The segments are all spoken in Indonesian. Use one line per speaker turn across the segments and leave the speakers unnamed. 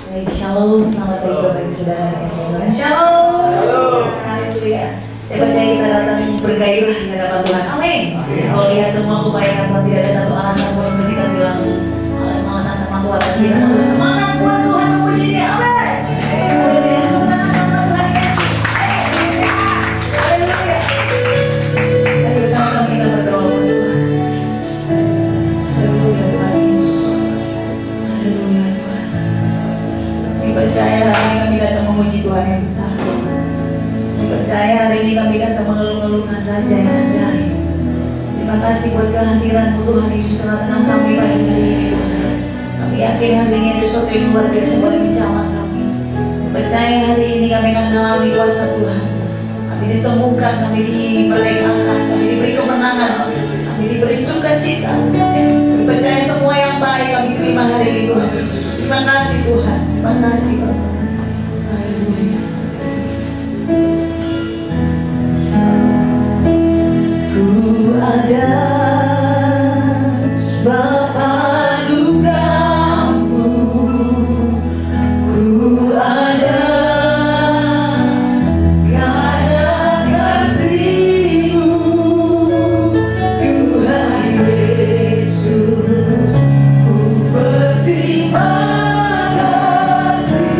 Baik, shalom, selamat pagi Bapak Ibu Saudara yang kasih Tuhan. Shalom. Haleluya. Saya percaya kita datang bergairah di hadapan Tuhan. Amin. Kalau lihat semua kebanyakan Tuhan, tidak ada satu alasan pun untuk kita bilang malas-malasan sama Tuhan. Dan kita harus semangat buat Tuhan memuji Dia. Amin. Haleluya. Semangat buat Tuhan Yesus. Haleluya. Mari bersama-sama kita berdoa buat Tuhan. Haleluya Tuhan Yesus. Haleluya Tuhan. Dipercaya hari ini kami datang memuji Tuhan yang besar. Dipercaya hari ini kami datang mengeluh-ngeluhkan Raja yang ajaib. Terima kasih buat kehadiran Tuhan Yesus tengah-tengah kami pada hari ini Tuhan. Kami yakin hari ini ada sesuatu yang luar biasa boleh menjamah kami. Percaya hari ini kami akan mengalami kuasa Tuhan. Kami disembuhkan, kami dimerdekakan, kami diberi kemenangan, kami diberi sukacita. Kami percaya semua yang baik kami terima hari ini Tuhan Yesus. Terima kasih Tuhan, terima kasih Bapak. Haleluya. Ku ada sebab anugerah-Mu, ku ada karena kasih-Mu, Tuhan Yesus. Ku berterima kasih.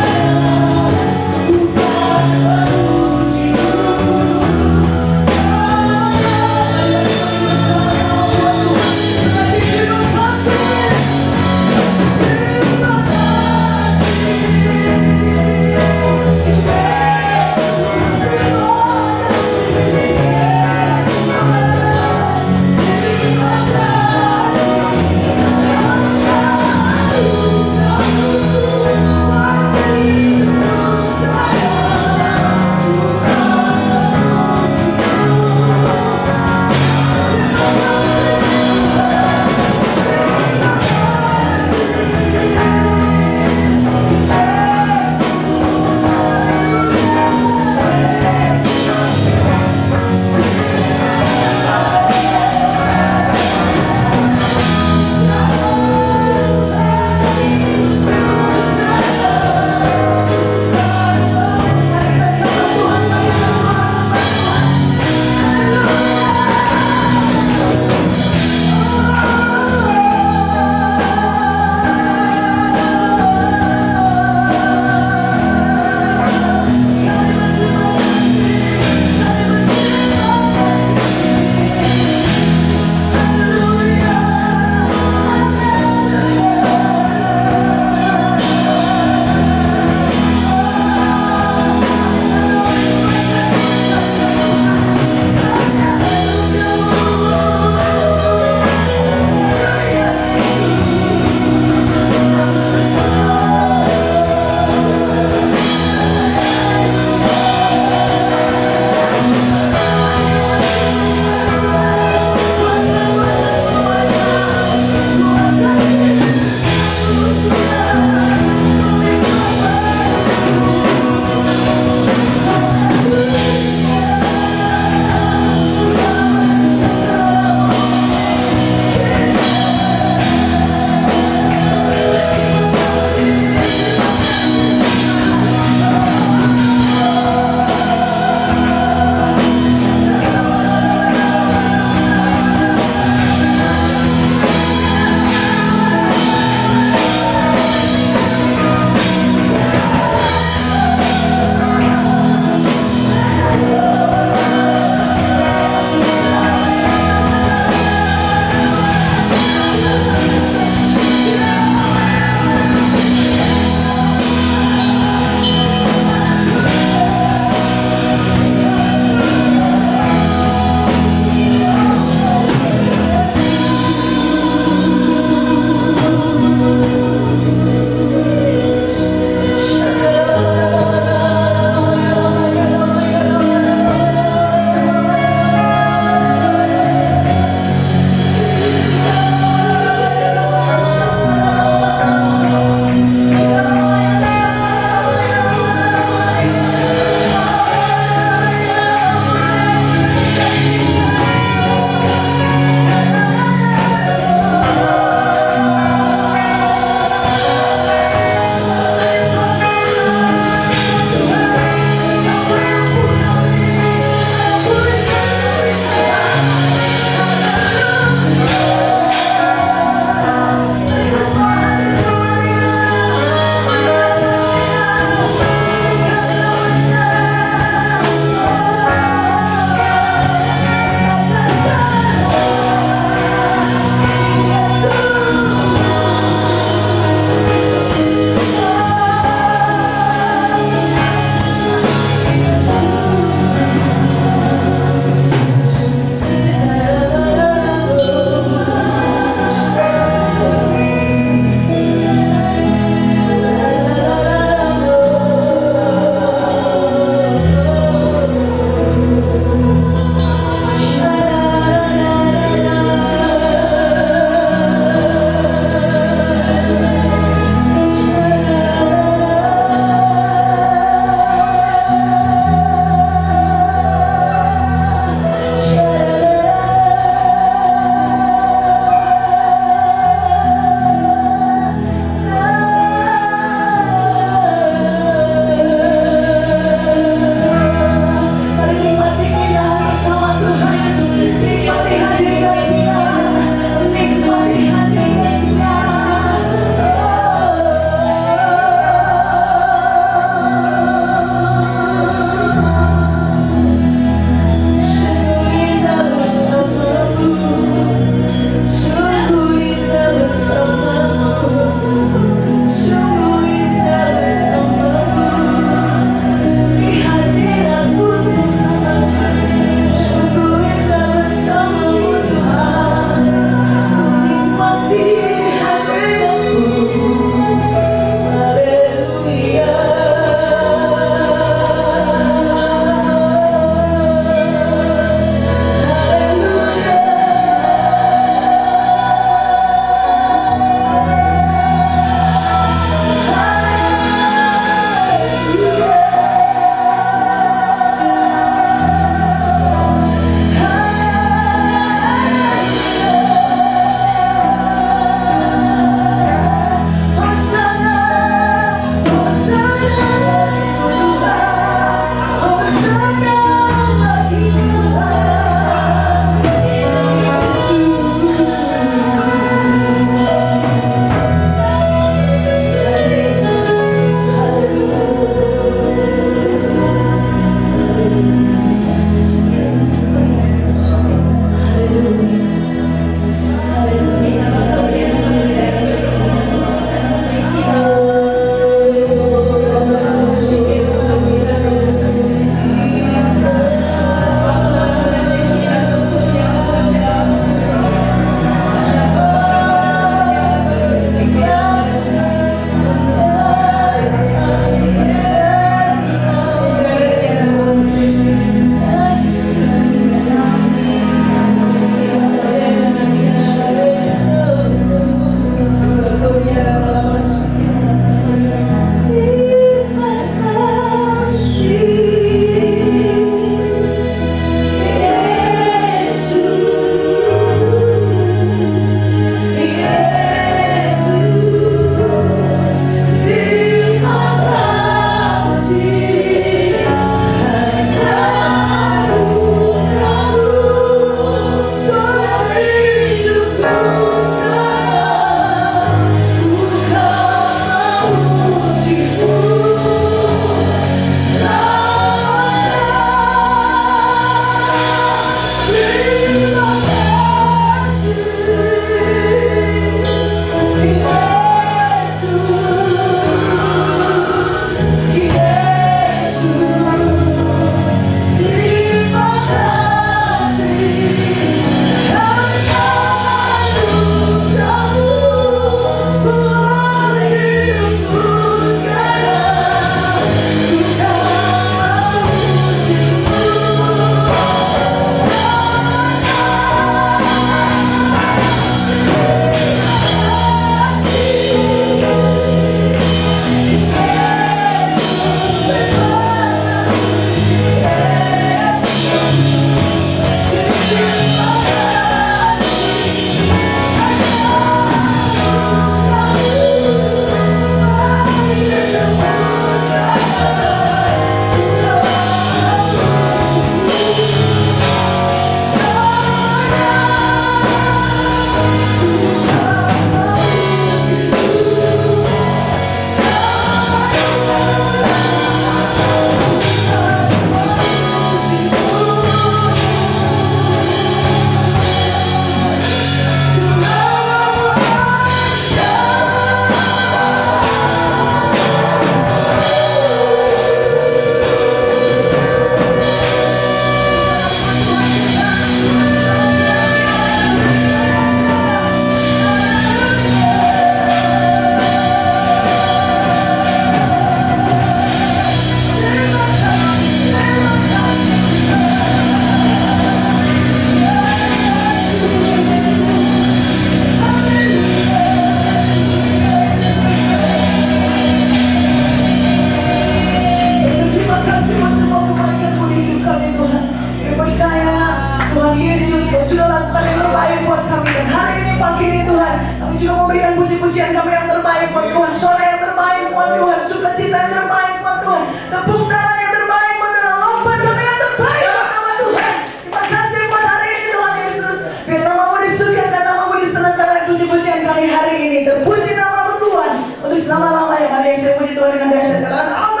memberikan puji-pujian kami yang terbaik buat Tuhan, sore yang terbaik buat Tuhan, sukacita yang terbaik buat Tuhan, tepuk tangan yang terbaik buat Tuhan, lompat kami yang terbaik buat nama Tuhan. Terima kasih buat hari ini Tuhan Yesus. Biar namamu disucikan, namamu disenangkan, puji-pujian kami hari ini. Terpuji namamu Tuhan untuk selama-lamanya. Mari saya puji Tuhan dengan dahsyat kata amin.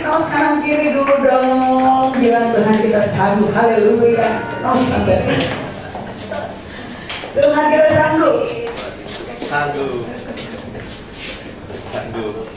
Kaos kanan kiri dulu dong, bilang Tuhan kita sanggup, haleluya. Tuhan kita sanggup.
Sanggup. Sanggup.
Terima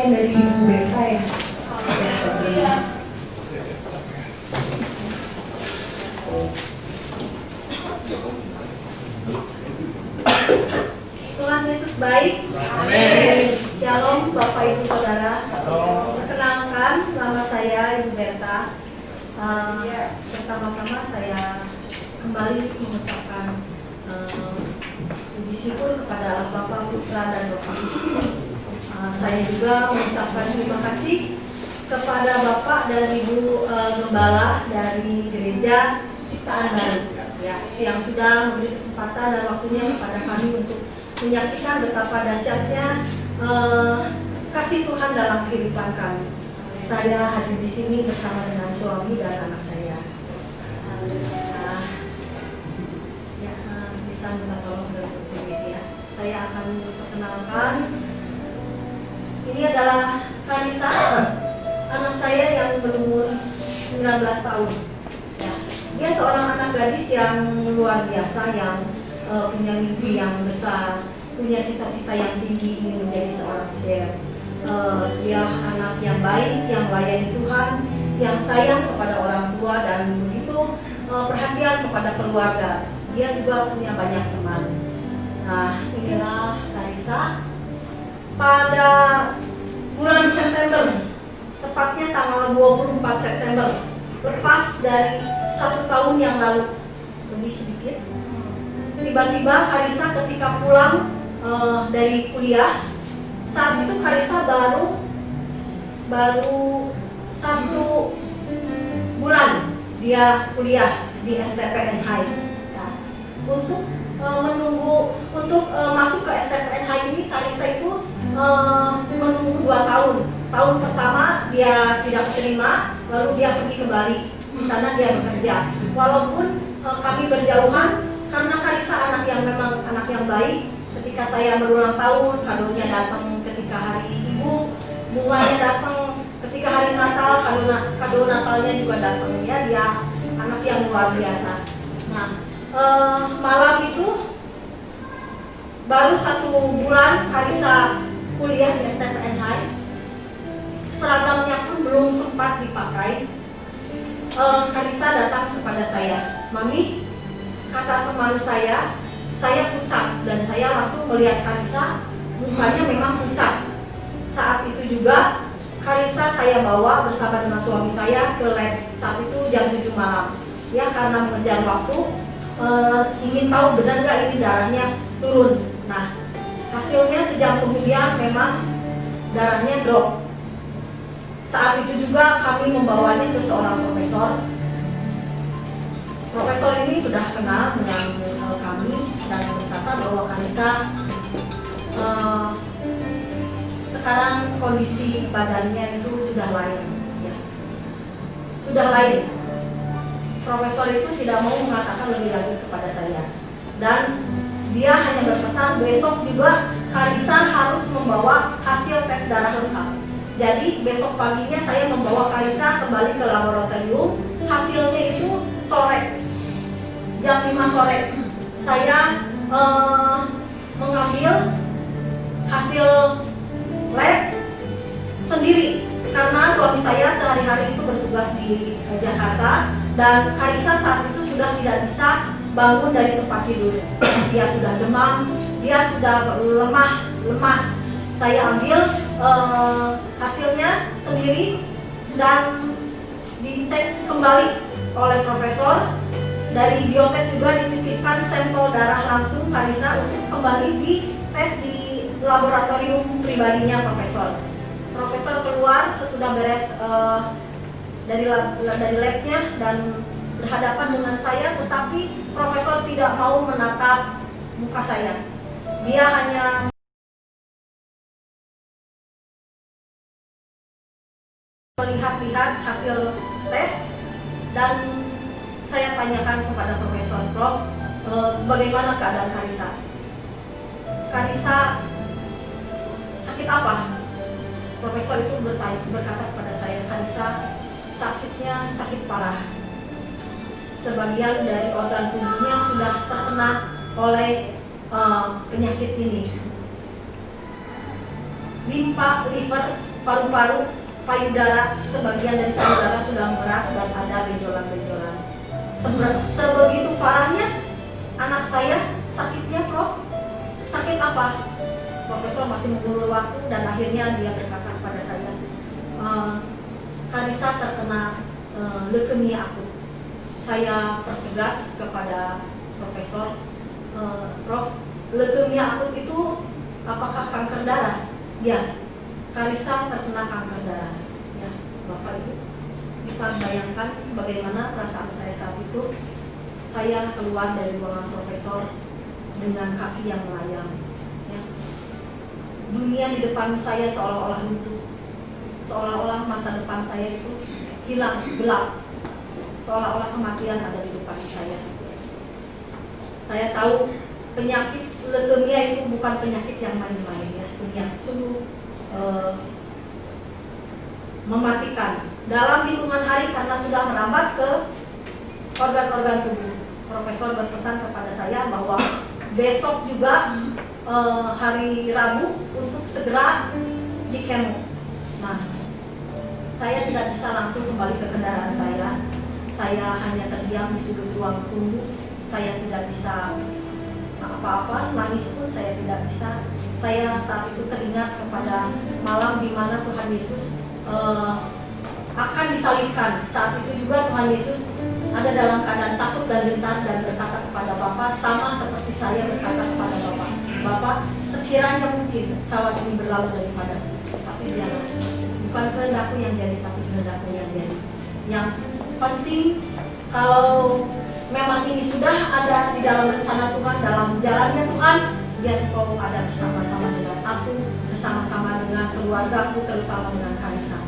yang dari Ibu Berta ya.
Tuhan Yesus baik. Amin. Shalom Bapak Ibu Saudara. Perkenalkan, nama saya Ibu Berta. Pertama-tama saya kembali mengucapkan puji syukur kepada Bapa, Putra, dan Roh Kudus. Saya juga mengucapkan terima kasih kepada Bapak dan Ibu Gembala dari Gereja Ciptaan Baru, ya, yang sudah memberi kesempatan dan waktunya kepada kami untuk menyaksikan betapa dahsyatnya kasih Tuhan dalam kehidupan kami. Saya hadir di sini bersama dengan suami dan anak saya. Bisa minta tolong dari media. Saya akan perkenalkan. Ini adalah Karisa, anak saya yang berumur 19 tahun. Ya, dia seorang anak gadis yang luar biasa, yang punya mimpi yang besar, punya cita-cita yang tinggi, ingin menjadi seorang chef. Dia anak yang baik, yang melayani Tuhan, yang sayang kepada orang tua dan begitu perhatian kepada keluarga. Dia juga punya banyak teman. Nah, inilah Karisa. Pada bulan September, tepatnya tanggal 24 September, lepas dari 1 tahun yang lalu, lebih sedikit, tiba-tiba Karisa ketika pulang dari kuliah, saat itu Karisa baru 1 bulan dia kuliah di STPN High. Nah, untuk masuk ke STPN High ini, Karisa itu menunggu 2 tahun. Tahun pertama dia tidak terima, lalu dia pergi ke Bali. Di sana dia bekerja. Walaupun kami berjauhan, karena Karisa anak yang memang anak yang baik. Ketika saya berulang tahun, kadonya datang. Ketika hari Ibu, bunganya datang. Ketika hari Natal, kado Natalnya juga datang. Ya, dia anak yang luar biasa. Nah, malam itu baru 1 bulan Karisa kuliah di STPN High. Seragamnya pun belum sempat dipakai. Karisa datang kepada saya, "Mami," kata teman saya pucat, dan saya langsung melihat Karisa, mukanya memang pucat. Saat itu juga Karisa saya bawa bersama dengan suami saya ke lab. Saat itu jam 7 malam. Ya, karena mengejar waktu, ingin tahu benar nggak ini darahnya turun. Nah, hasilnya sejam kemudian memang darahnya drop. Saat itu juga kami membawanya ke seorang profesor. Profesor ini sudah kenal dengan kami dan berkata bahwa Karisa sekarang kondisi badannya itu sudah lain, ya. Sudah lain. Profesor itu tidak mau mengatakan lebih lanjut kepada saya, dan dia hanya berpesan besok juga Karisa harus membawa hasil tes darah lengkap. Jadi besok paginya saya membawa Karisa kembali ke laboratorium. Hasilnya itu sore, jam 5 sore. Saya mengambil hasil lab sendiri karena suami saya sehari-hari itu bertugas di Jakarta, dan Karisa saat itu sudah tidak bisa bangun dari tempat tidur. Dia sudah demam, dia sudah lemas. Saya ambil hasilnya sendiri dan dicek kembali oleh profesor. Dari biotes juga dititipkan sampel darah langsung Karisa untuk kembali dites di laboratorium pribadinya profesor. Profesor keluar sesudah beres dari labnya dan berhadapan dengan saya, tetapi profesor tidak mau menatap muka saya. Dia hanya melihat-lihat hasil tes, dan saya tanyakan kepada Profesor, "Prof, bagaimana keadaan Karisa? Karisa sakit apa?" Profesor itu berkata kepada saya, "Karisa sakitnya sakit parah. Sebagian dari organ tubuhnya sudah terkena oleh penyakit ini. Limpa, liver, paru-paru, payudara, sebagian dari payudara sudah mengeras dan ada benjolan-benjolan. Sebegitu parahnya anak saya sakitnya, Prof. Sakit apa? Profesor masih mengulur waktu dan akhirnya dia berkata kepada saya, Karissa terkena leukemia akut. Saya pertegas kepada Profesor, Prof, leukemia akut itu apakah kanker darah? Ya, Karissa terkena kanker darah. Ya, Bapak Ibu bisa bayangkan bagaimana perasaan saya saat itu. Saya keluar dari ruangan Profesor dengan kaki yang melayang. Ya. Dunia di depan saya seolah-olah runtuh, seolah-olah masa depan saya itu hilang, gelap, seolah-olah kematian ada di depan saya. Saya tahu penyakit leukemia itu bukan penyakit yang main-main, ya, yang sungguh mematikan. Dalam hitungan hari karena sudah merambat ke organ-organ tubuh, Profesor berpesan kepada saya bahwa besok juga hari Rabu untuk segera di kemo. Nah, saya tidak bisa langsung kembali ke kendaraan saya. Saya hanya terdiam di sudut ruang tunggu. Saya tidak bisa apa-apa, nangis pun saya tidak bisa. Saya saat itu teringat kepada malam di mana Tuhan Yesus akan disalibkan. Saat itu juga Tuhan Yesus ada dalam keadaan takut dan gentar dan berkata kepada Bapa, sama seperti saya berkata kepada Bapa, Bapa, sekiranya mungkin cawan ini berlalu daripada, tapi jangan, bukan kehendakku yang jadi, tapi kehendakku yang jadi. Yang penting kalau memang ini sudah ada di dalam rencana Tuhan, dalam jalannya Tuhan, biar Engkau ada bersama-sama dengan aku, bersama-sama dengan keluargaku, terutama dengan Karissa.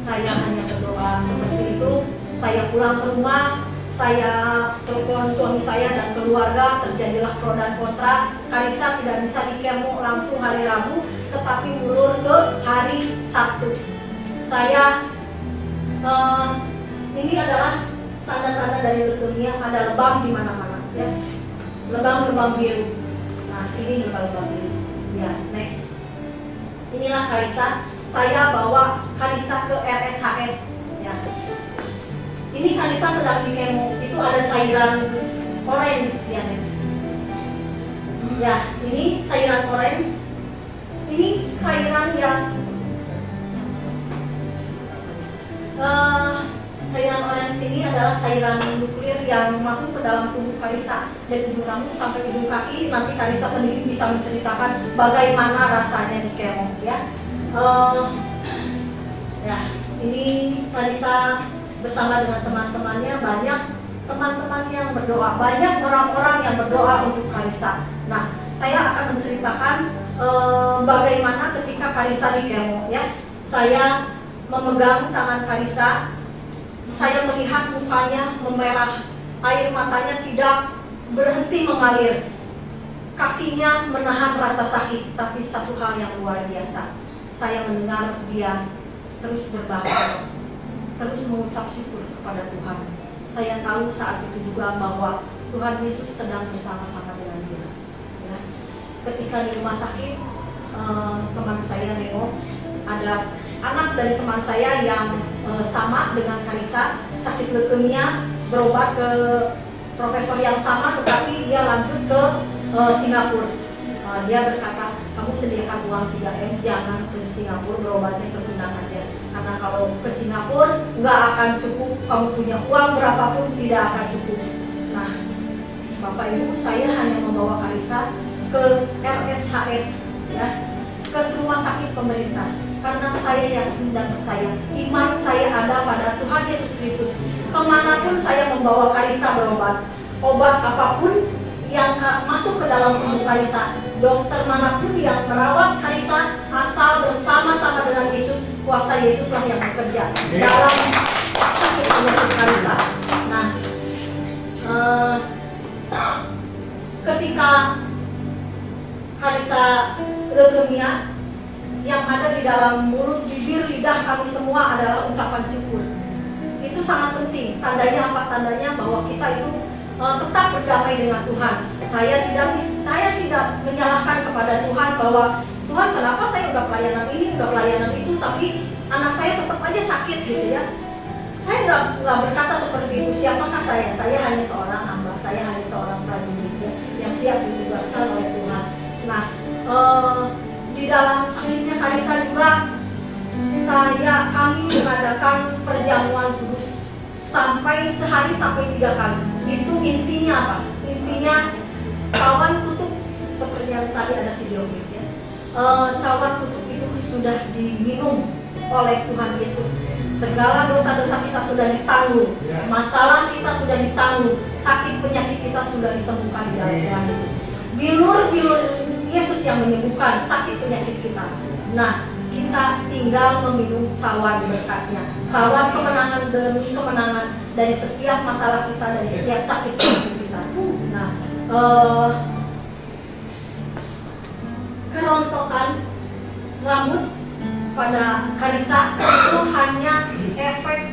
Saya hanya berdoa seperti itu. Saya pulang ke rumah, saya telepon suami saya dan keluarga, terjadilah pro dan kontra. Karissa tidak bisa dikemo langsung hari Rabu, tetapi mulur ke hari Sabtu. Saya ini adalah tanda-tanda dari leukemia, ada lebam di mana-mana, ya, lebam-lebam biru. Nah, ini lebam-lebam biru. Ya, next. Inilah Karissa. Saya bawa Karissa ke RSHS. Ya. Ini Karissa sedang di kemo. Itu ada cairan orange, ya, next. Ya, ini cairan orange. Ini cairan yang cairan orange ini adalah cairan nuklir yang masuk ke dalam tubuh Karissa dari ujung rambut sampai ujung kaki. Nanti Karissa sendiri bisa menceritakan bagaimana rasanya di kemo, ya. Ya, ini Karissa bersama dengan teman-temannya, banyak teman-teman yang berdoa, banyak orang-orang yang berdoa untuk Karissa. Nah, saya akan menceritakan bagaimana ketika Karissa di kemo, ya. Saya memegang tangan Karissa. Saya melihat mukanya memerah, air matanya tidak berhenti mengalir, kakinya menahan rasa sakit. Tapi satu hal yang luar biasa, saya mendengar dia terus berbahasa, terus mengucap syukur kepada Tuhan. Saya tahu saat itu juga bahwa Tuhan Yesus sedang bersama-sama dengan dia. Ya. Ketika di rumah sakit, teman saya Neo, ada anak dari teman saya yang sama dengan Karissa, sakit leukemia, berobat ke profesor yang sama, tetapi dia lanjut ke Singapura. Dia berkata, kamu sediakan uang 3M, jangan ke Singapura, berobatnya ke Penang aja. Karena kalau ke Singapura nggak akan cukup, kamu punya uang berapapun tidak akan cukup. Nah, Bapak Ibu, saya hanya membawa Karissa ke RSHS, ya, ke semua sakit pemerintah. Karena saya yakin dan percaya, iman saya ada pada Tuhan Yesus Kristus. Kemanapun saya membawa Karissa berobat, obat apapun yang masuk ke dalam tubuh Karissa, dokter manapun yang merawat Karissa, asal bersama-sama dengan Yesus, kuasa Yesuslah yang bekerja dalam sakit penyakit Karissa. Nah, ketika Karissa leukemia, yang ada di dalam mulut, bibir, lidah kami semua adalah ucapan syukur. Itu sangat penting. Tandanya apa? Tandanya bahwa kita itu tetap berdamai dengan Tuhan. Saya tidak menyalahkan kepada Tuhan bahwa Tuhan kenapa saya udah pelayanan ini, udah pelayanan itu, tapi anak saya tetap aja sakit gitu ya. Saya nggak berkata seperti itu. Siapakah saya? Saya hanya seorang hamba, saya hanya seorang prajurit ya, yang siap ditugaskan oleh Tuhan. Nah, di dalam sakitnya Karissa juga kami mengadakan perjamuan kudus sampai sehari sampai 3 kali. Itu intinya apa? Intinya cawan kutuk seperti yang tadi ada video ya. Cawan kutuk itu sudah diminum oleh Tuhan Yesus. Segala dosa-dosa kita sudah ditanggung, masalah kita sudah ditanggung, sakit penyakit kita sudah disembuhkan di dalam Tuhan Yesus. Bilur Yesus yang menyembuhkan sakit penyakit kita. Nah, kita tinggal meminum cawan berkatnya, cawan kemenangan demi kemenangan dari setiap masalah kita, dari setiap sakit penyakit kita. Nah, kerontokan rambut pada Karissa itu hanya efek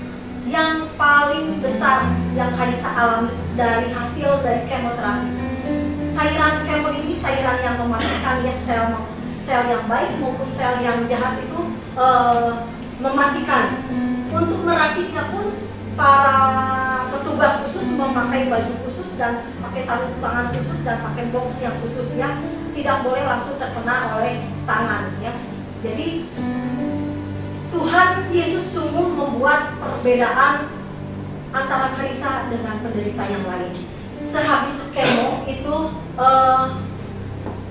yang paling besar yang Karissa alami dari hasil dari kemoterapi. Cairan kemo ini cairan yang mematikan ya sel yang baik maupun sel yang jahat itu mematikan. Untuk meraciknya pun para petugas khusus memakai baju khusus dan pakai sarung tangan khusus dan pakai box yang khusus yang tidak boleh langsung terkena oleh tangan ya. Jadi Tuhan Yesus sungguh membuat perbedaan antara Karissa dengan penderita yang lain. Sehabis kemo itu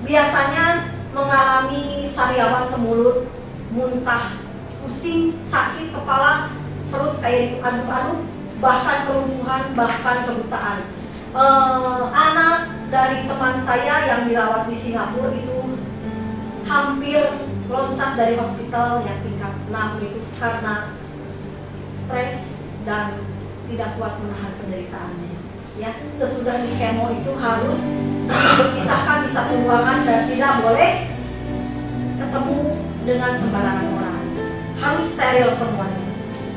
biasanya mengalami sariawan semulut, muntah, pusing, sakit kepala, perut kayak aduk-aduk, bahkan kelumpuhan, bahkan kebutaan. Anak dari teman saya yang dirawat di Singapura itu hampir loncat dari hospital yang tingkat 6 itu karena stres dan tidak kuat menahan penderitaannya. Ya, sesudah di kemo itu harus dipisahkan di satu ruangan dan tidak boleh ketemu dengan sembarangan orang. Harus steril semuanya.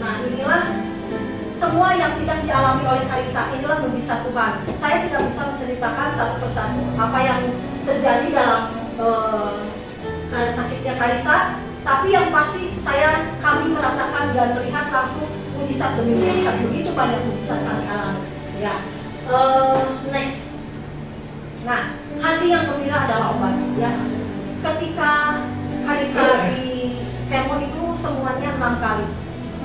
Nah, inilah semua yang tidak dialami oleh Karissa, inilah mujizat Tuhan. Saya tidak bisa menceritakan satu persatu apa yang terjadi dalam sakitnya Karissa, tapi yang pasti kami merasakan dan melihat langsung mujizat demi mujizat. Begitu banyak mujizat kami alami. Ya, next. Nah, hati yang gembira adalah obat. Ya, ketika Karissa di kemo itu semuanya 6 kali,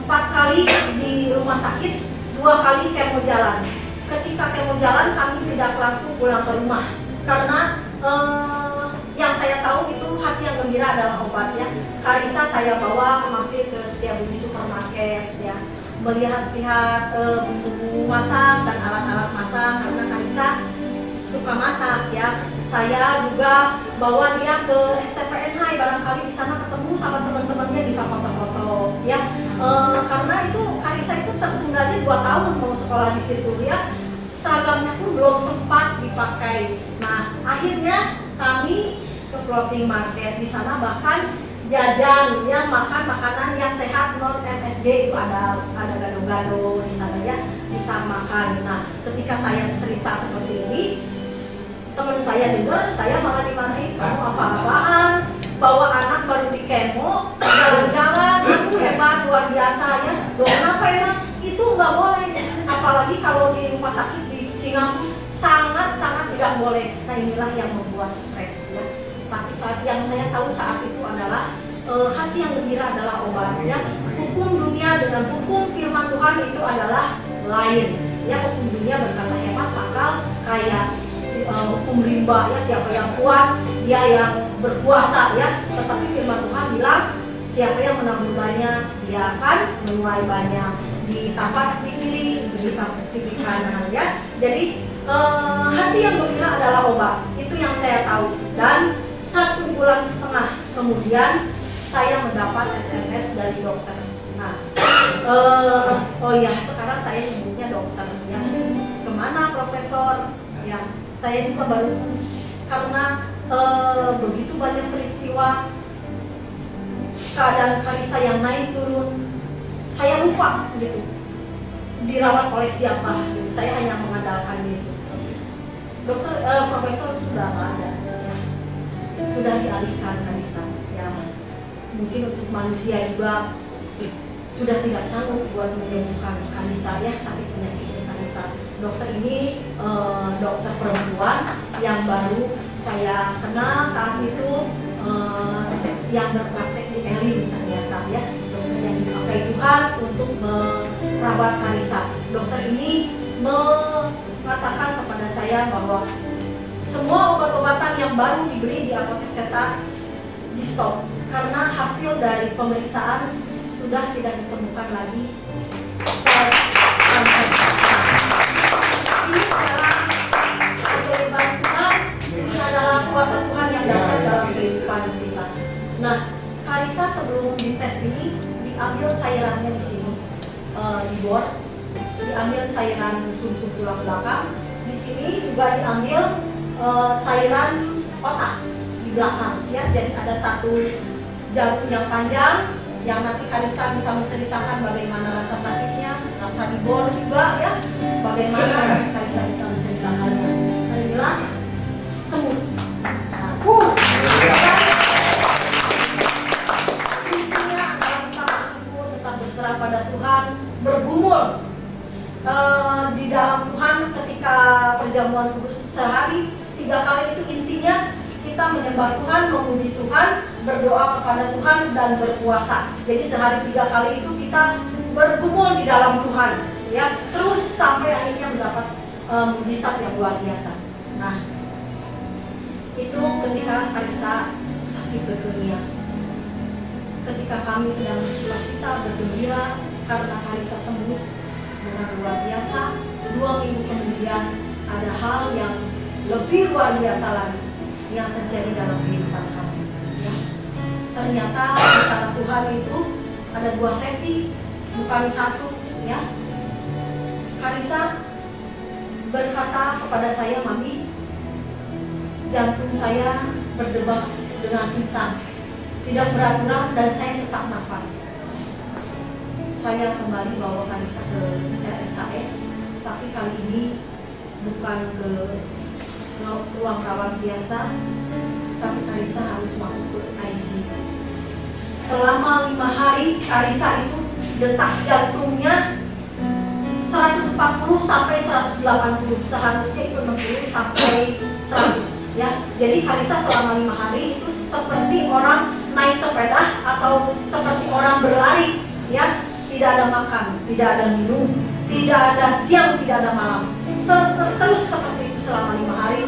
4 kali di rumah sakit, 2 kali kemo jalan. Ketika kemo jalan kami tidak langsung pulang ke rumah karena yang saya tahu itu hati yang gembira adalah obat ya. Karissa saya bawa mampir ke Setiabudi supermarket ya, melihat-lihat bumbu masak dan alat-alat masak karena Karissa suka masak ya. Saya juga bawa dia ke STPNH, barangkali di sana ketemu sama teman-temannya, bisa foto-foto ya. Karena itu Karissa itu tertundanya 2 tahun mau sekolah di situ ya. Seragamnya pun belum sempat dipakai. Nah, akhirnya kami ke floating market di sana, bahkan jajan ya, makan makanan yang sehat non MSG itu ada gado-gado di sana ya, bisa makan. Nah, ketika saya cerita seperti ini, teman saya dengar, saya malah dimarahin, kamu apa-apaan, bawa anak baru di kemo, jalan-jalan, itu hebat, luar biasa ya. Loh, kenapa emang? Itu nggak boleh, apalagi kalau di rumah sakit di Singapura sangat-sangat tidak boleh. Nah, inilah yang membuat stres ya. Tapi yang saya tahu saat itu adalah hati yang gembira adalah obatnya. Hukum dunia dengan hukum firman Tuhan itu adalah lain ya. Hukum dunia berkata hemat, bakal kayak hukum rimba ya, siapa yang kuat dia yang berkuasa ya. Tetapi firman Tuhan bilang siapa yang menabur banyak dia akan menuai banyak, ditapak di kiri, ditapak di kanan ya. Jadi hati yang gembira adalah obat, itu yang saya tahu. Dan 1,5 bulan kemudian saya mendapat SMS dari dokter. Nah, oh ya, sekarang saya nyebutnya dokter ya. Kemana profesor? Ya, saya juga baru karena begitu banyak peristiwa keadaan Karissa yang naik turun, saya lupa gitu dirawat oleh siapa gitu. Saya hanya mengandalkan Yesus. Dokter profesor sudah nggak ada ya, sudah dialihkan Karissa. ya mungkin untuk manusia juga sudah tidak sanggup buat menyembuhkan Kalisa ya, sakit penyakitnya Kalisa. Dokter ini dokter perempuan yang baru saya kenal saat itu, yang berpraktek di Elim ternyata ya, dokter yang dipakai Tuhan untuk merawat Kalisa. Dokter ini mengatakan kepada saya bahwa semua obat-obatan yang baru diberi di apotek Seta di stop karena hasil dari pemeriksaan sudah tidak ditemukan lagi. Ini adalah keajaiban Tuhan, ini adalah kuasa Tuhan yang dasar dalam kehidupan kita. Nah, Kalisa sebelum dites ini diambil cairannya di sini, di bor, diambil cairan sumsum tulang belakang. Di sini juga diambil cairan otak di belakang. Ya, jadi ada satu jarum yang panjang yang nanti Kalisa bisa menceritakan bagaimana rasa sakitnya, rasa dibor juga ya, bagaimana Kalisa bisa menceritakannya. Dan inilah semut. Intinya adalah kita bersyukur, tetap berserah pada Tuhan, bergumul di dalam Tuhan ketika perjamuan kudus sehari 3 kali itu intinya kita menyembah Tuhan, memuji Tuhan, berdoa kepada Tuhan dan berpuasa. Jadi sehari 3 kali itu kita bergumul di dalam Tuhan, ya, terus sampai akhirnya mendapat mujizat yang luar biasa. Nah, itu ketika Kalisa sakit leukemia. Ketika kami sedang bersukacita, bergembira karena Kalisa sembuh dengan luar biasa. 2 minggu kemudian ada hal yang lebih luar biasa lagi yang terjadi dalam kehidupan kami. Ya. Ternyata bersama Tuhan itu ada 2 sesi, bukan 1. Ya. Kalisa berkata kepada saya, "Mami, jantung saya berdebar dengan kencang, tidak beraturan dan saya sesak nafas." Saya kembali bawa Kalisa ke RSHS, tapi kali ini bukan ke ruang rawat biasa, tapi Kalisa harus masuk ke ICU. Selama 5 hari Kalisa itu detak jantungnya 140 sampai 180, seharusnya itu 60 sampai 100 ya. Jadi Kalisa selama 5 hari itu seperti orang naik sepeda atau seperti orang berlari ya, tidak ada makan, tidak ada minum, tidak ada siang, tidak ada malam, terus seperti itu selama 5 hari.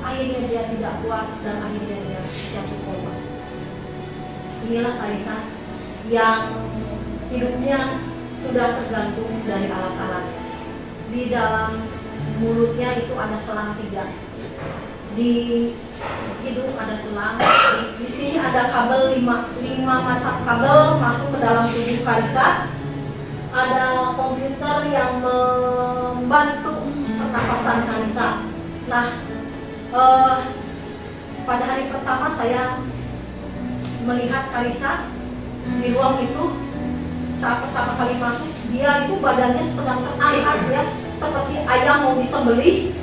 Akhirnya dia tidak kuat dan akhirnya dia jatuh koma. Inilah Kalisa yang hidupnya sudah tergantung dari alat-alat. Di dalam mulutnya itu ada selang 3, di hidung ada selang, di sini ada kabel 5 macam kabel masuk ke dalam tubuh Kalisa. Ada komputer yang membantu pernapasan Kalisa. Nah, pada hari pertama saya melihat Kalisa di ruang itu. Saat pertama kali masuk, dia itu badannya sedang terangkat ya, seperti ayam mau disembelih.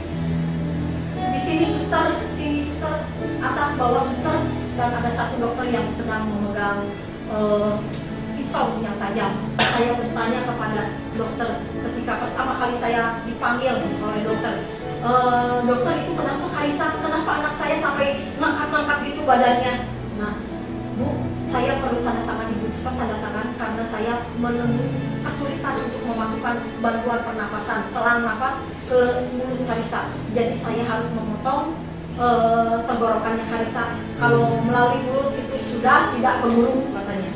Di sini suster, sini suster, atas bawah suster, dan ada satu dokter yang sedang memegang pisau yang tajam. Saya bertanya kepada dokter ketika pertama kali saya dipanggil oleh dokter, dokter itu kenapa Kalisa, kenapa anak saya sampai ngangkat-ngangkat gitu badannya? Nah, Bu, saya perlu tanda tangan Ibu, cepat tanda tangan karena saya menunggu kesulitan untuk memasukkan bantuan pernapasan selang nafas ke mulut Kalisa. Jadi saya harus memotong tenggorokannya Kalisa. Kalau melalui mulut itu sudah tidak ke mulut katanya.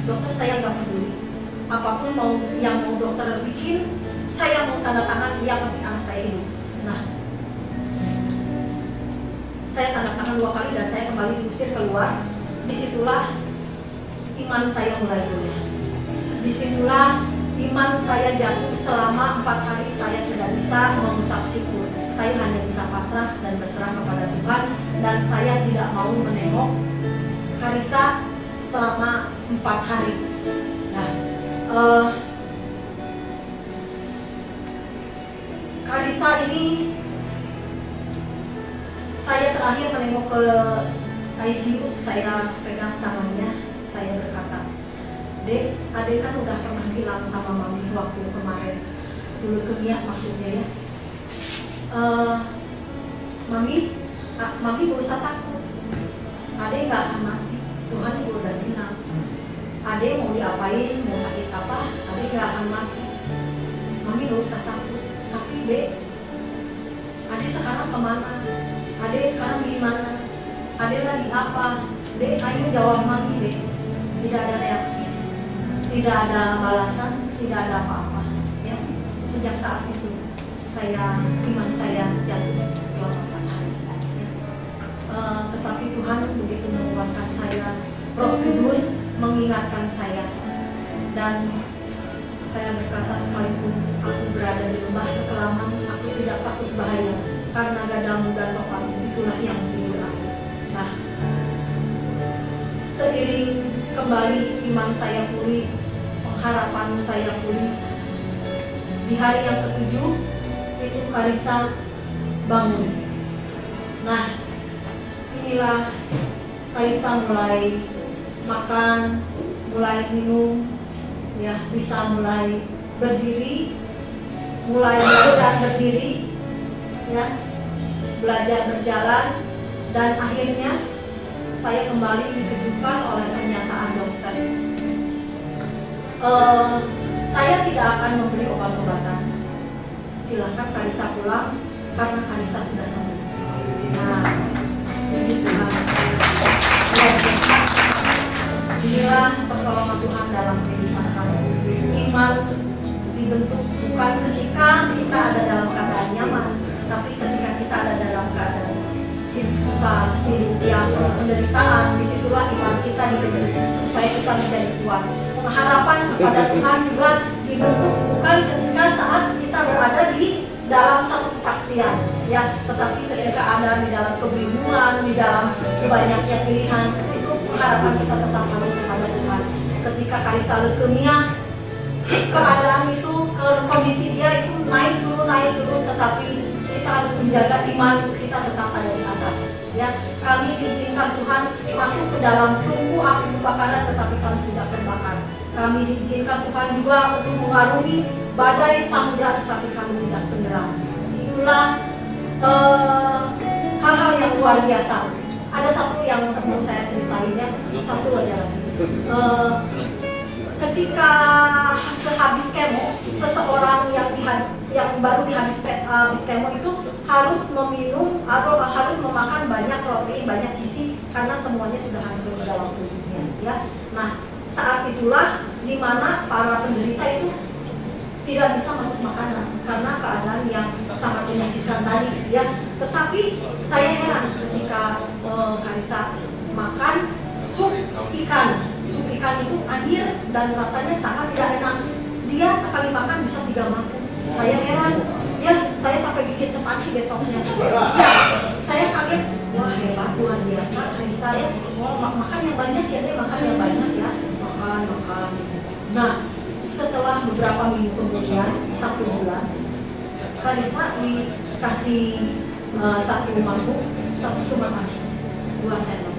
Dokter, saya nggak peduli apapun yang mau dokter bikin, saya mau tanda tangan, yang penting anak saya hidup. Nah, saya tanda tangan 2 kali dan saya kembali diusir keluar. Disitulah iman saya mulai goyah. Disitulah iman saya jatuh. Selama 4 hari saya tidak bisa mengucap syukur. Saya hanya bisa pasrah dan berserah kepada Tuhan, dan saya tidak mau menengok Kalisa selama 4 hari. Nah, Kalisa ini saya terakhir menengok ke ICU, saya pegang tangannya, saya berkata, Dek, adek kan udah pernah bilang sama mami waktu kemarin dulu kemiak maksudnya ya. Mami gak usah takut, adek gak akan mati. Tuhan juga udah bilang, adek mau diapain, mau sakit apa, adek gak akan mati. Mami gak usah takut. Tapi Dek, adek sekarang kemana? Adek sekarang gimana? Adek lagi apa? Dek, ayo jawab mami Dek. Tidak ada reaksi, tidak ada balasan, tidak ada apa-apa. Ya, sejak saat itu iman saya jatuh selama 4 hari. Ya. Tetapi Tuhan begitu menguatkan saya, Roh Kudus mengingatkan saya, dan saya berkata sekalipun aku berada di lembah kekelaman, aku tidak takut bahaya, karena gadamu dan topangmu itulah yang menghibur aku. Nah, seiring kembali iman saya pulih, pengharapan saya pulih, di hari yang ke-7 itu Karissa bangun. Nah, inilah Karissa mulai makan, mulai minum, ya, bisa mulai berdiri, mulai belajar berdiri, ya, belajar berjalan, dan akhirnya saya kembali dikejutkan oleh pernyataan dokter. Saya tidak akan memberi obat-obatan. Silakan Karissa pulang karena Karissa sudah sembuh. Nah, puji Tuhan. Inilah pertolongan Tuhan dalam kehidupan kami. Iman dibentuk bukan ketika kita ada dalam keadaan nyaman, tapi ketika kita ada dalam keadaan hidup susah, hidup yang penderitaan. Disitulah iman kita dibentuk supaya kita menjadi kuat. Pengharapan kepada Tuhan juga dibentuk bukan ketika saat kita berada di dalam satu kepastian, ya, tetapi ketika ada di dalam kebingungan, di dalam banyaknya pilihan, itu harapan kita tetap harus kepada Tuhan. Ketika Karissa leukemia, keadaan itu, kondisi dia itu naik turun, tetapi kita harus menjaga iman kita tetap ada di atas. Ya, kami diizinkan Tuhan masuk ke dalam tungku api kebakaran, tetapi kami tidak terbakar. Kami diizinkan Tuhan juga untuk mengarungi badai samudra, tetapi kami tidak tenggelam. Itulah hal-hal yang luar biasa. Ada satu yang mau saya ceritain, ya, satu aja lagi. Ketika sehabis kemo, seseorang yang baru habis kemo itu harus meminum atau harus memakan banyak protein, banyak gizi, karena semuanya sudah hancur dalam tubuhnya. Ya, nah saat itulah dimana para penderita itu tidak bisa masuk makanan karena keadaan yang sangat menyakitkan tadi. Ya, tetapi saya heran ketika Karissa makan sup ikan itu air dan rasanya sangat tidak enak. Dia sekali makan bisa 3 mangkuk. Saya heran, ya, saya sampai bikin sepanci besoknya. Ya, saya kaget, wah hebat, luar biasa Karissa ya. Oh, makan yang banyak ya, dia makan yang banyak ya, makan. Nah, setelah beberapa minggu kemudian, 1 bulan, Karissa dikasih 1 mangkuk, tapi cuma habis 2 sendok.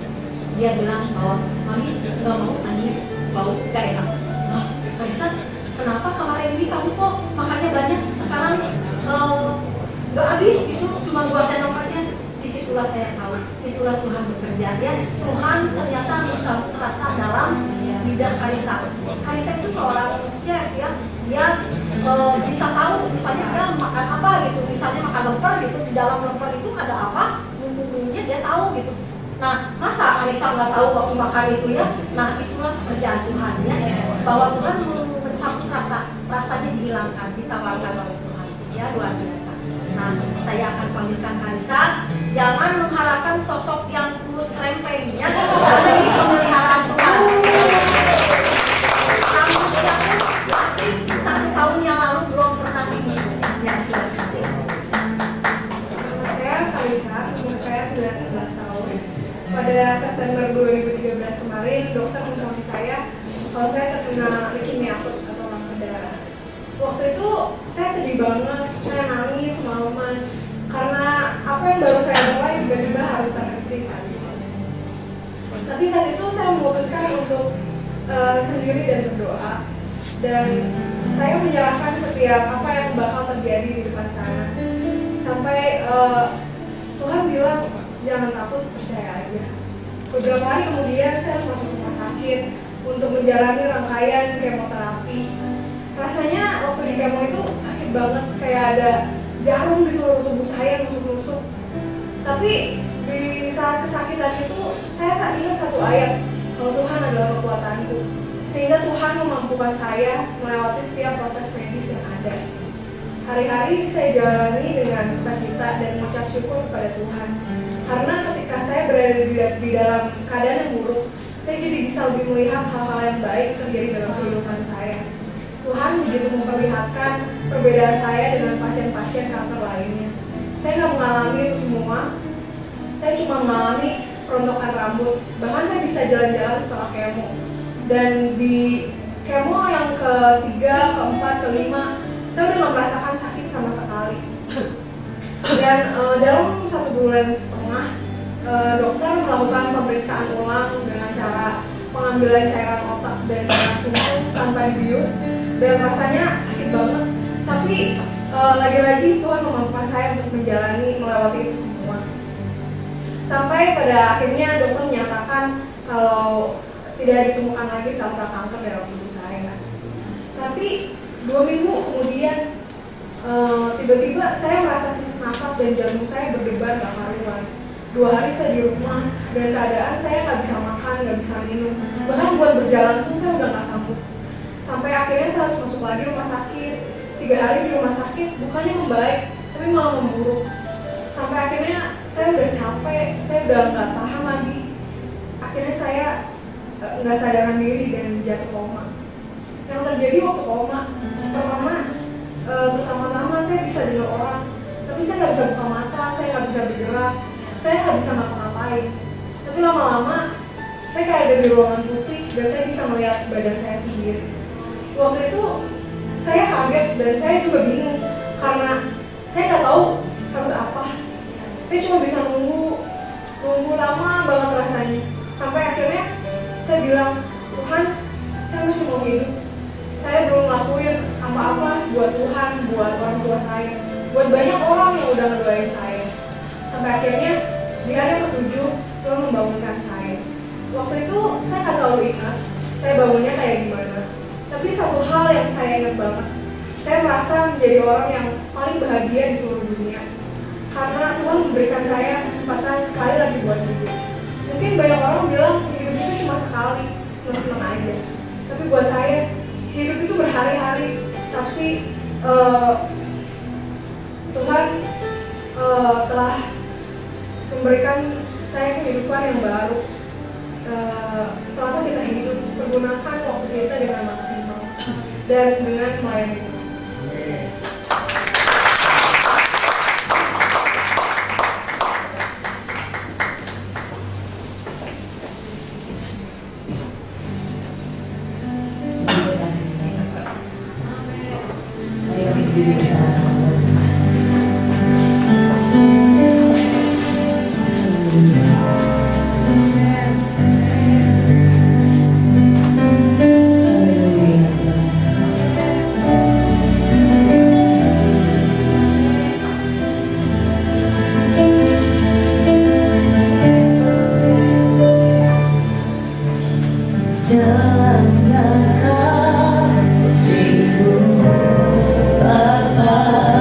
Dia bilang bahwa mami nggak mau air, bau gak enak. Nah, Karissa, kenapa kemarin ini kamu kok makannya banyak, sekarang nggak habis gitu, cuma 2 sendok aja. Disitulah saya tahu, itulah Tuhan bekerja. Ya, Tuhan ternyata mencabut rasa dalam lidah Karissa. Karissa itu seorang chef, ya, dia bisa tahu, misalnya dia makan apa gitu, misalnya makan lemper gitu, di dalam lemper itu ada apa, bumbu-bumbunya dia tahu gitu. Nah, masa Karissa nggak tahu waktu makan itu, ya? Nah, itulah pekerjaan Tuhan, ya, bahwa Tuhan mencabut rasanya dihilangkan, ditawarkan oleh Tuhan, ya, luar biasa. Nah, saya akan panggilkan Karissa. Jangan mengharapkan sosok yang kurus krempeng, ya, karena ini pemeliharaan Tuhan. Masih 1 tahun yang lalu belum pernah diminum, ya, silakan.
Saya Karissa, umur saya sudah 13 tahun. Pada September 2013 kemarin, dokter menfonis saya kalau saya terkena leukemia akut atau kanker darah. Waktu itu saya sedih banget, saya nangis semalaman karena apa yang baru saya mulai tiba-tiba harus terhenti saat itu. Tapi saat itu saya memutuskan untuk sendiri dan berdoa, dan saya menyerahkan setiap apa yang bakal terjadi di depan sana. Sampai Tuhan bilang jangan takut, percaya aja. Beberapa hari kemudian saya harus masuk rumah sakit untuk menjalani rangkaian kemoterapi. Rasanya waktu di kemo itu sakit banget, kayak ada jarum di seluruh tubuh saya nusuk-nusuk. Tapi di saat kesakitan itu saya ingat satu ayat, kalau Tuhan adalah kekuatanku, sehingga Tuhan memampukan saya melewati setiap proses medis yang ada. Hari-hari saya jalani dengan sukacita dan mengucap syukur kepada Tuhan, karena ketika saya berada di dalam keadaan yang buruk, saya jadi bisa lebih melihat hal-hal yang baik terjadi dalam kehidupan saya. Tuhan begitu memperlihatkan perbedaan saya dengan pasien-pasien kanker lainnya. Saya nggak mengalami itu semua, saya cuma mengalami perontokan rambut. Bahkan saya bisa jalan-jalan setelah kemo. Dan di kemo yang ketiga, keempat, kelima, saya udah nggak merasakan sakit sama sekali. Dan dalam 1 bulan setengah, dokter melakukan pemeriksaan ulang dengan cara pengambilan cairan otak dan cairan sumsum tanpa dibius, dan rasanya sakit banget. Tapi lagi-lagi Tuhan memampukan saya untuk melewati itu semua. Sampai pada akhirnya dokter menyatakan kalau tidak ditemukan lagi sel-sel kanker dalam tubuh saya. Tapi 2 minggu kemudian tiba-tiba saya merasa sesak nafas dan jantung saya berdebar gak karuan. 2 hari saya di rumah dan keadaan saya nggak bisa makan, nggak bisa minum, bahkan buat berjalan pun saya udah nggak sanggup. Sampai akhirnya saya harus masuk lagi rumah sakit. 3 hari di rumah sakit bukannya membaik, tapi malah memburuk. Sampai akhirnya saya udah capek, saya udah nggak tahan lagi. Akhirnya saya nggak sadarkan diri dan jatuh koma. Yang terjadi waktu koma, pertama-tama saya bisa dengar orang, tapi saya nggak bisa buka mata, saya nggak bisa bergerak, saya nggak bisa ngapa-ngapain. Tapi lama-lama saya kayak ada di ruangan putih dan saya bisa melihat badan saya sendiri. Waktu itu saya kaget dan saya juga bingung karena saya nggak tahu harus apa. Saya cuma bisa nunggu lama banget rasanya. Sampai akhirnya saya bilang, Tuhan, saya masih mau hidup. Saya belum ngelakuin apa-apa buat Tuhan, buat orang tua saya, buat banyak orang yang udah ngedoain saya. Sampai akhirnya di hari ke-7 Tuhan membangunkan saya. Waktu itu saya nggak terlalu ingat saya bangunnya kayak gimana. Tapi satu hal yang saya ingat banget, saya merasa menjadi orang yang paling bahagia di seluruh dunia. Karena Tuhan memberikan saya kesempatan sekali lagi buat hidup. Mungkin banyak orang bilang hidup itu cuma sekali, senang-senang aja. Tapi buat saya, hidup itu berhari-hari. Tapi Tuhan telah memberikan saya kehidupan yang baru. Selama kita hidup, pergunakan waktu kita dengan maksimal dan dengan melayani Tuhan.
Diri bersama-sama. Jangan kasihmu Bapa.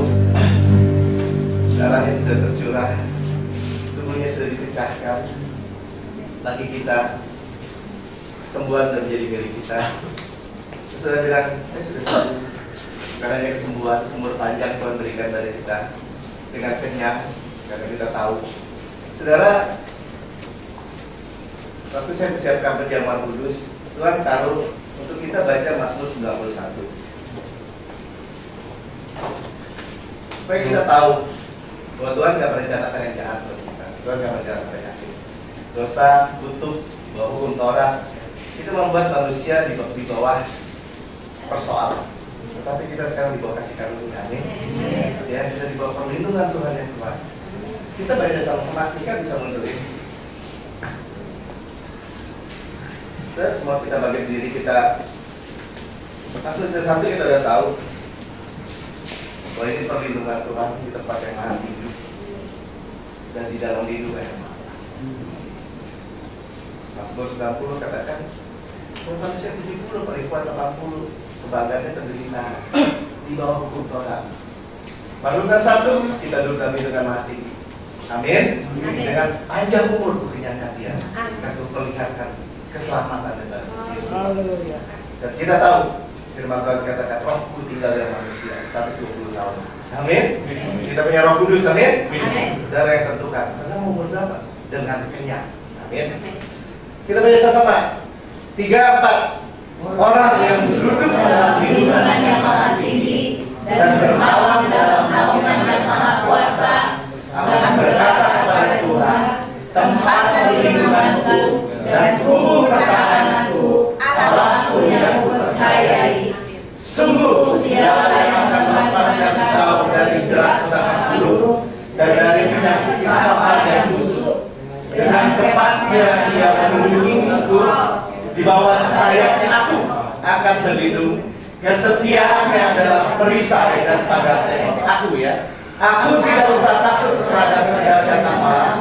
tahu darahnya sudah tercurah, tubuhnya sudah dipecahkan, bagi kita kesembuhan sudah menjadi milik kita. Saudara bilang, saya sudah sembuh karena ada kesembuhan, umur panjang Tuhan berikan dari kita dengan kenyang, karena kita tahu. Saudara, waktu saya persiapkan perjamuan kudus, Tuhan taruh untuk kita baca Mazmur 91 supaya kita tahu bahwa Tuhan tidak merencanakan yang jahat buat kita. Tuhan tidak merencanakan penyakit, dosa, kutuk, bahwa hukum Taurat itu membuat manusia di bawah persoalan. Tetapi kita sekarang di bawah kasih karunia, amin. Ya, kita di bawah perlindungan Tuhan yang kuat. Kita baca sama-sama, kita bisa mundurin. Terus semua kita bagi diri kita. Satu kita udah tahu bahwa ini perlindungan Tuhan di tempat yang maha tinggi dan di dalam lindungan yang maha kuasa. Mazmur 90 katakan bahwa manusia 70, perempuan 80, kebanggaannya terderita di bawah hukum Taurat. Mazmur 1 kita duduk dengan maha tinggi. Amin. Dengan panjang umur kekenyangan dia akan memperlihatkan keselamatan dan Yesus. Dan kita tahu firman Tuhan katakan rohku tinggal dalam manusia sampai 20 tahun. Amin. Kita punya Roh Kudus, amin. Saudara yang tentukan, karena umur berapa? Dengan kenyang. Amin. Kita baca sama-sama. 3, 4 orang yang duduk dalam lindungan yang maha tinggi dan bermalam dalam naungan yang maha kuasa akan berkata kepada Tuhan, tempat perlindunganku dan kubu pertahananku, Allahku yang kupercayai. Sungguh Dialah yang akan melepaskan kau dari jerat petaka buruk dan dari penyakit sampah yang busuk. Dengan tepatnya Dia melindungiku, di bawah sayapnya aku akan berlindung. Kesetiaannya adalah perisai dan pagar tembok aku, ya. Aku tidak usah takut terhadap kejahatan malam,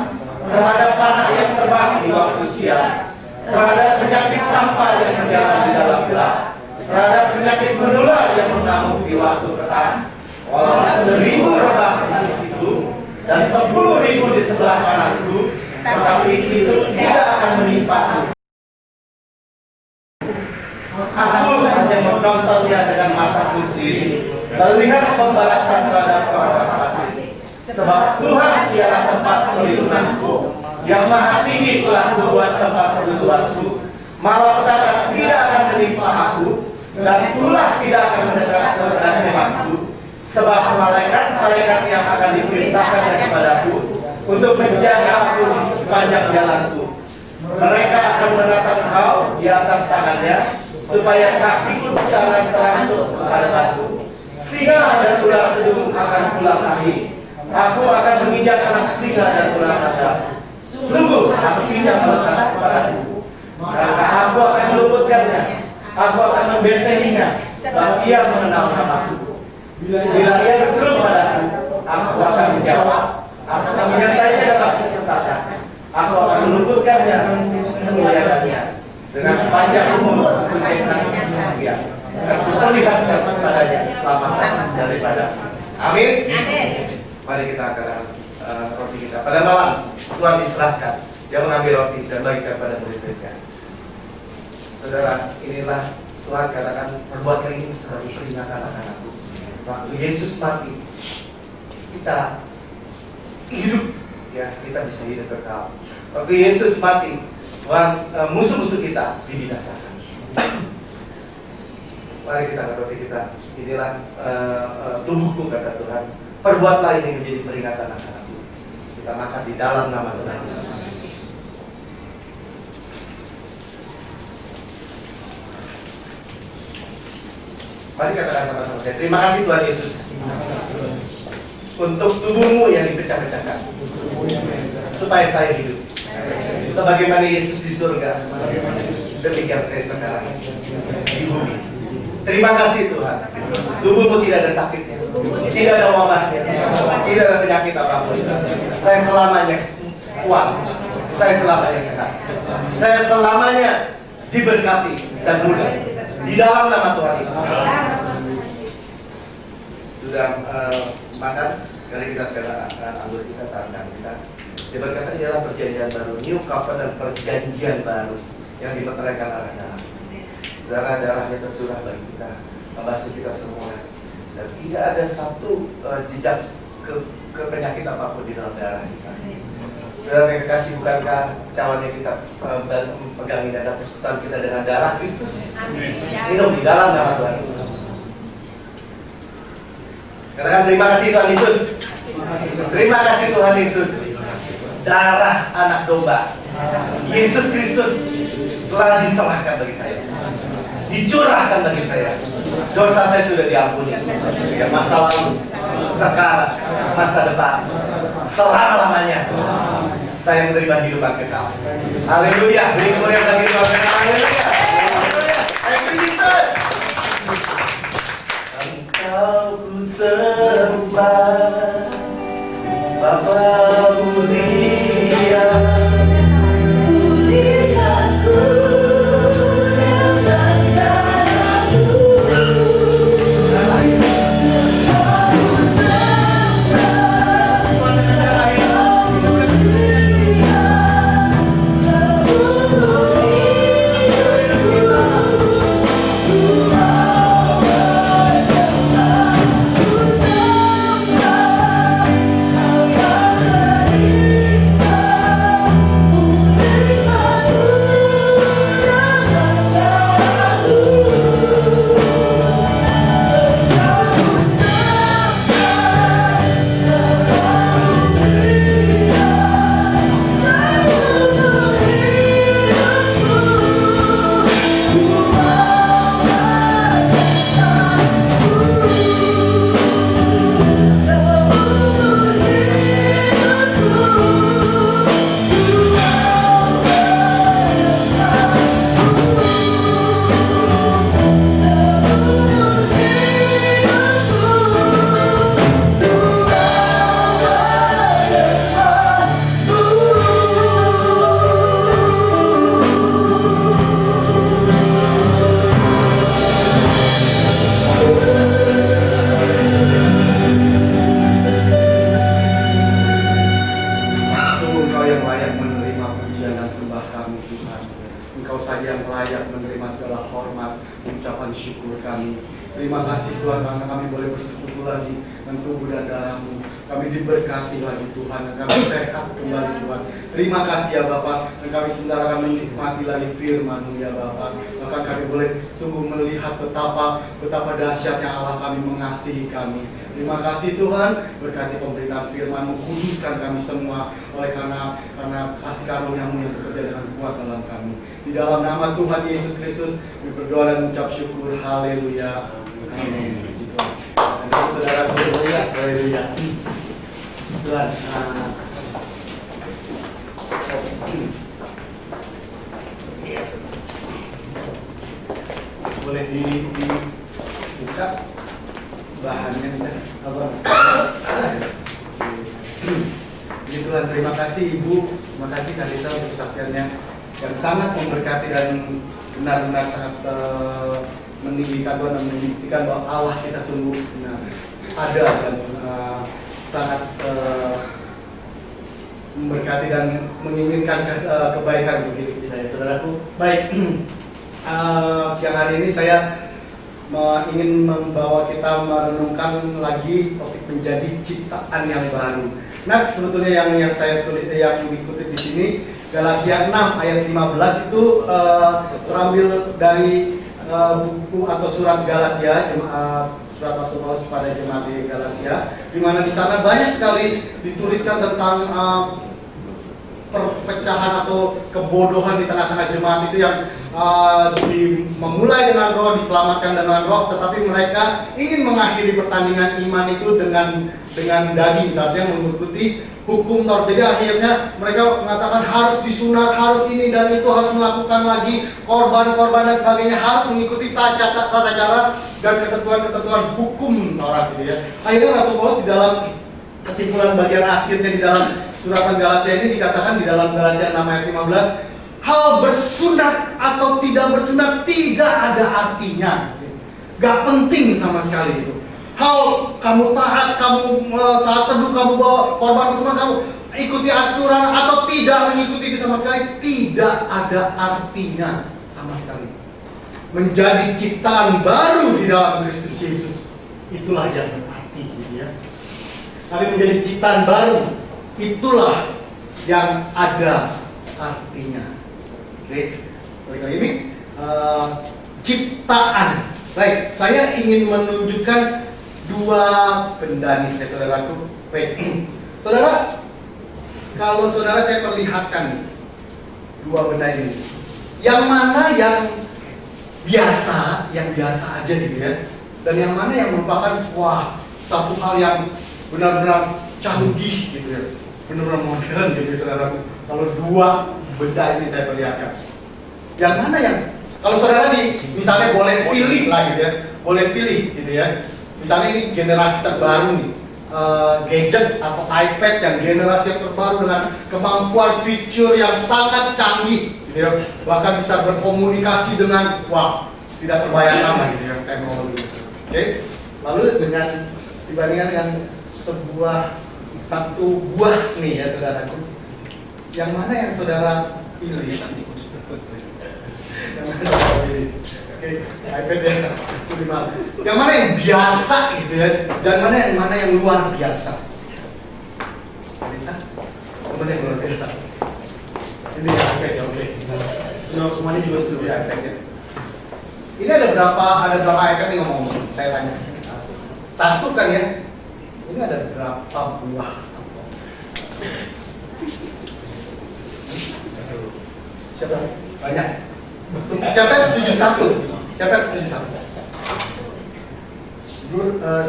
terhadap panah yang terbang di waktu siang, terhadap penyakit sampah yang berjalan di dalam gelap, terhadap penyakit menular yang mengamuk di waktu petang. Walau 1000 rebah di sisiku dan 10.000 di sebelah kananku, tetapi itu tidak akan menimpaku. Aku hanya menontonnya dengan mataku sendiri, melihat pembalasan terhadap orang fasik. Sebab Tuhan ialah tempat perlindunganku, yang maha tinggi telah membuat tempat perlindunganku. Malapetaka tidak akan menimpa aku, dan ulah tidak akan mendekat kepada kemahku. Sebab malaikat-malaikat yang akan diperintahkan kepadaku untuk menjaga aku di sepanjang jalanku. Mereka akan menatap kau di atas tangannya, supaya kakiku jangan terantuk kepada batu. Singa dan ular gedung akan kulangkahi. Aku akan menginjak anak singa dan ular naga. Sungguh apinya melekat kepadaku. Maka aku akan meluputkannya. Aku akan membentenginya, sebab ia mengenal namaku. Bila ia berseru padaku, aku akan menjawab. Aku akan menyertainya dalam kesesatan. Aku akan meluputkannya dan memuliakannya. Dengan panjang umur kemuliaan dia akan kuperlihatkan kepadanya selamat daripada. Amin. Mari kita angkat roti kita. Pada malam Tuhan diserahkan, Dia mengambil roti dan bagikan pada murid-muridnya. Saudara, inilah Tuhan katakan, perbuatlah ini sebagai peringatan anak-anakku. Waktu Yesus mati, kita hidup, ya, kita bisa hidup kekal. Waktu Yesus mati, musuh-musuh kita dibinasakan. Mari kita angkat kita. Inilah tubuhku, kata Tuhan. Perbuatlah ini menjadi peringatan anak-anakku. Kita makan di dalam nama Tuhan Yesus. Mari katakan sama-sama. Terima kasih Tuhan Yesus untuk tubuhmu yang dipecah-pecahkan, supaya saya hidup. Sebagaimana Yesus di surga, demikian saya sekarang di bumi. Terima kasih Tuhan. Tubuhmu tidak ada sakitnya, tidak ada wabahnya, tidak ada penyakit apapun. Saya selamanya kuat, saya selamanya sehat, saya selamanya diberkati dan mudah di dalam nama Tuhan Yesus. sudah makan, mari kita angkat anggur kita, tangan kita. Dia berkata ialah perjanjian baru, new covenant, perjanjian baru yang dimeteraikan oleh darah. Darah-darahnya tercurah bagi kita, membasuh kita semua. Dan tidak ada satu jejak penyakit apapun di dalam darah kita. Saudara yang kasih, bukankah cawannya kita pegangi dada persekutuan kita dengan darah Kristus? Minum di dalam nama Tuhan Yesus. Katakan terima kasih Tuhan Yesus. Terima kasih Tuhan Yesus. Darah anak domba Yesus Kristus telah diserahkan bagi saya, dicurahkan bagi saya. Dosa saya sudah diampuni. Ya, masa lalu, sekarang, masa depan, selama-lamanya saya menerima hidupan kekal. Haleluya. Beri kemuliaan bagi Tuhan. Haleluya. Thank you Jesus. Engkau ku sembah, Bapa mulia, muliaku dan darahmu.
Terima kasih Tuhan karena kami boleh bersekutu lagi dengan tubuh dan darah-Mu. Kami diberkati lagi Tuhan dan kami sehat kembali Tuhan. Terima kasih ya Bapak, dan kami sebentar akan menikmati lagi firman-Mu ya Bapak. Bahkan kami boleh sungguh melihat betapa dahsyatnya Allah kami mengasihi kami. Terima kasih Tuhan, berkati pemberitaan firman-Mu, kuduskan kami semua oleh karena kasih karunia-Mu yang bekerja dengan kuat dalam kami. Di dalam nama Tuhan Yesus Kristus, kami berdoa dan mengucap syukur. Haleluya. Amin. Dan saudara berdoa, haleluya. Tuhan, boleh dibuka bahannya apa? Jadi Tuhan, terima kasih Ibu, terima kasih Kalisa untuk kesaksiannya yang sangat memberkati dan benar-benar sangat meninggikan Tuhan dan membuktikan bahwa Allah kita sungguh ada dan sangat memberkati dan menginginkan kebaikan bagi saya, saudaraku. Baik, siang hari ini saya ingin membawa kita merenungkan lagi topik menjadi ciptaan yang baru. Nah, sebetulnya yang saya tulis yang dikutip di sini Galatia 6 ayat 15 itu terambil dari buku atau surat Galatia, surat Rasul Paulus kepada jemaat di Galatia, di mana di sana banyak sekali dituliskan tentang perpecahan atau kebodohan di tengah-tengah jemaat itu yang memulai dengan roh, diselamatkan dengan roh, tetapi mereka ingin mengakhiri pertandingan iman itu dengan daging, artinya mengikuti hukum Taurat. Jadi akhirnya mereka mengatakan harus disunat, harus ini dan itu, harus melakukan lagi korban-korban dan sebagainya, harus mengikuti tata cara dan ketentuan-ketentuan hukum Taurat gitu ya. Akhirnya Rasul Paulus di dalam kesimpulan bagian akhirnya di dalam surat Galatia ini dikatakan di dalam Galatia 6 ayat 15, hal bersunat atau tidak bersunat tidak ada artinya, gak penting sama sekali itu. hal kamu taat, kamu saat teduh kamu bawa korban semua, kamu ikuti aturan atau tidak mengikuti sama sekali, tidak ada artinya sama sekali. Menjadi ciptaan baru di dalam Kristus Yesus, itulah yang berarti gitu ya. Tapi menjadi ciptaan baru, itulah yang ada artinya. Oke, balik lagi ini ciptaan. Baik, saya ingin menunjukkan dua benda nih ya saudaraku. Baik, saudara, kalau saudara saya perlihatkan nih, dua benda ini, yang mana yang biasa aja gitu ya, dan yang mana yang merupakan wah satu hal yang benar-benar canggih gitu ya, benar-benar modern gitu ya saudaraku. Kalau dua benda ini saya perlihatkan, yang mana yang kalau saudara misalnya boleh pilih lah gitu ya, boleh pilih gitu ya. Misalnya ini generasi terbaru nih, gadget atau iPad yang generasi yang terbaru dengan kemampuan fitur yang sangat canggih gitu ya, bahkan bisa berkomunikasi dengan wah tidak terbayangkan lah gitu ya teknologi. Oke, lalu dengan dibandingkan dengan satu buah nih ya saudaraku, yang mana yang saudara pilih? Yang mana saudara pilih? Oke, iPad ya, yang mana yang biasa gitu ya, dan mana yang luar biasa? Bisa? Mana yang luar biasa? Ini iPad ya, oke. Semuanya juga setuju iPad ya. Ini ada berapa iPad nih ngomong-ngomong? Saya tanya. Satu kan ya? Ini ada berapa buah? Siapa? Banyak. Siapa yang setuju satu? Siapa yang setuju satu?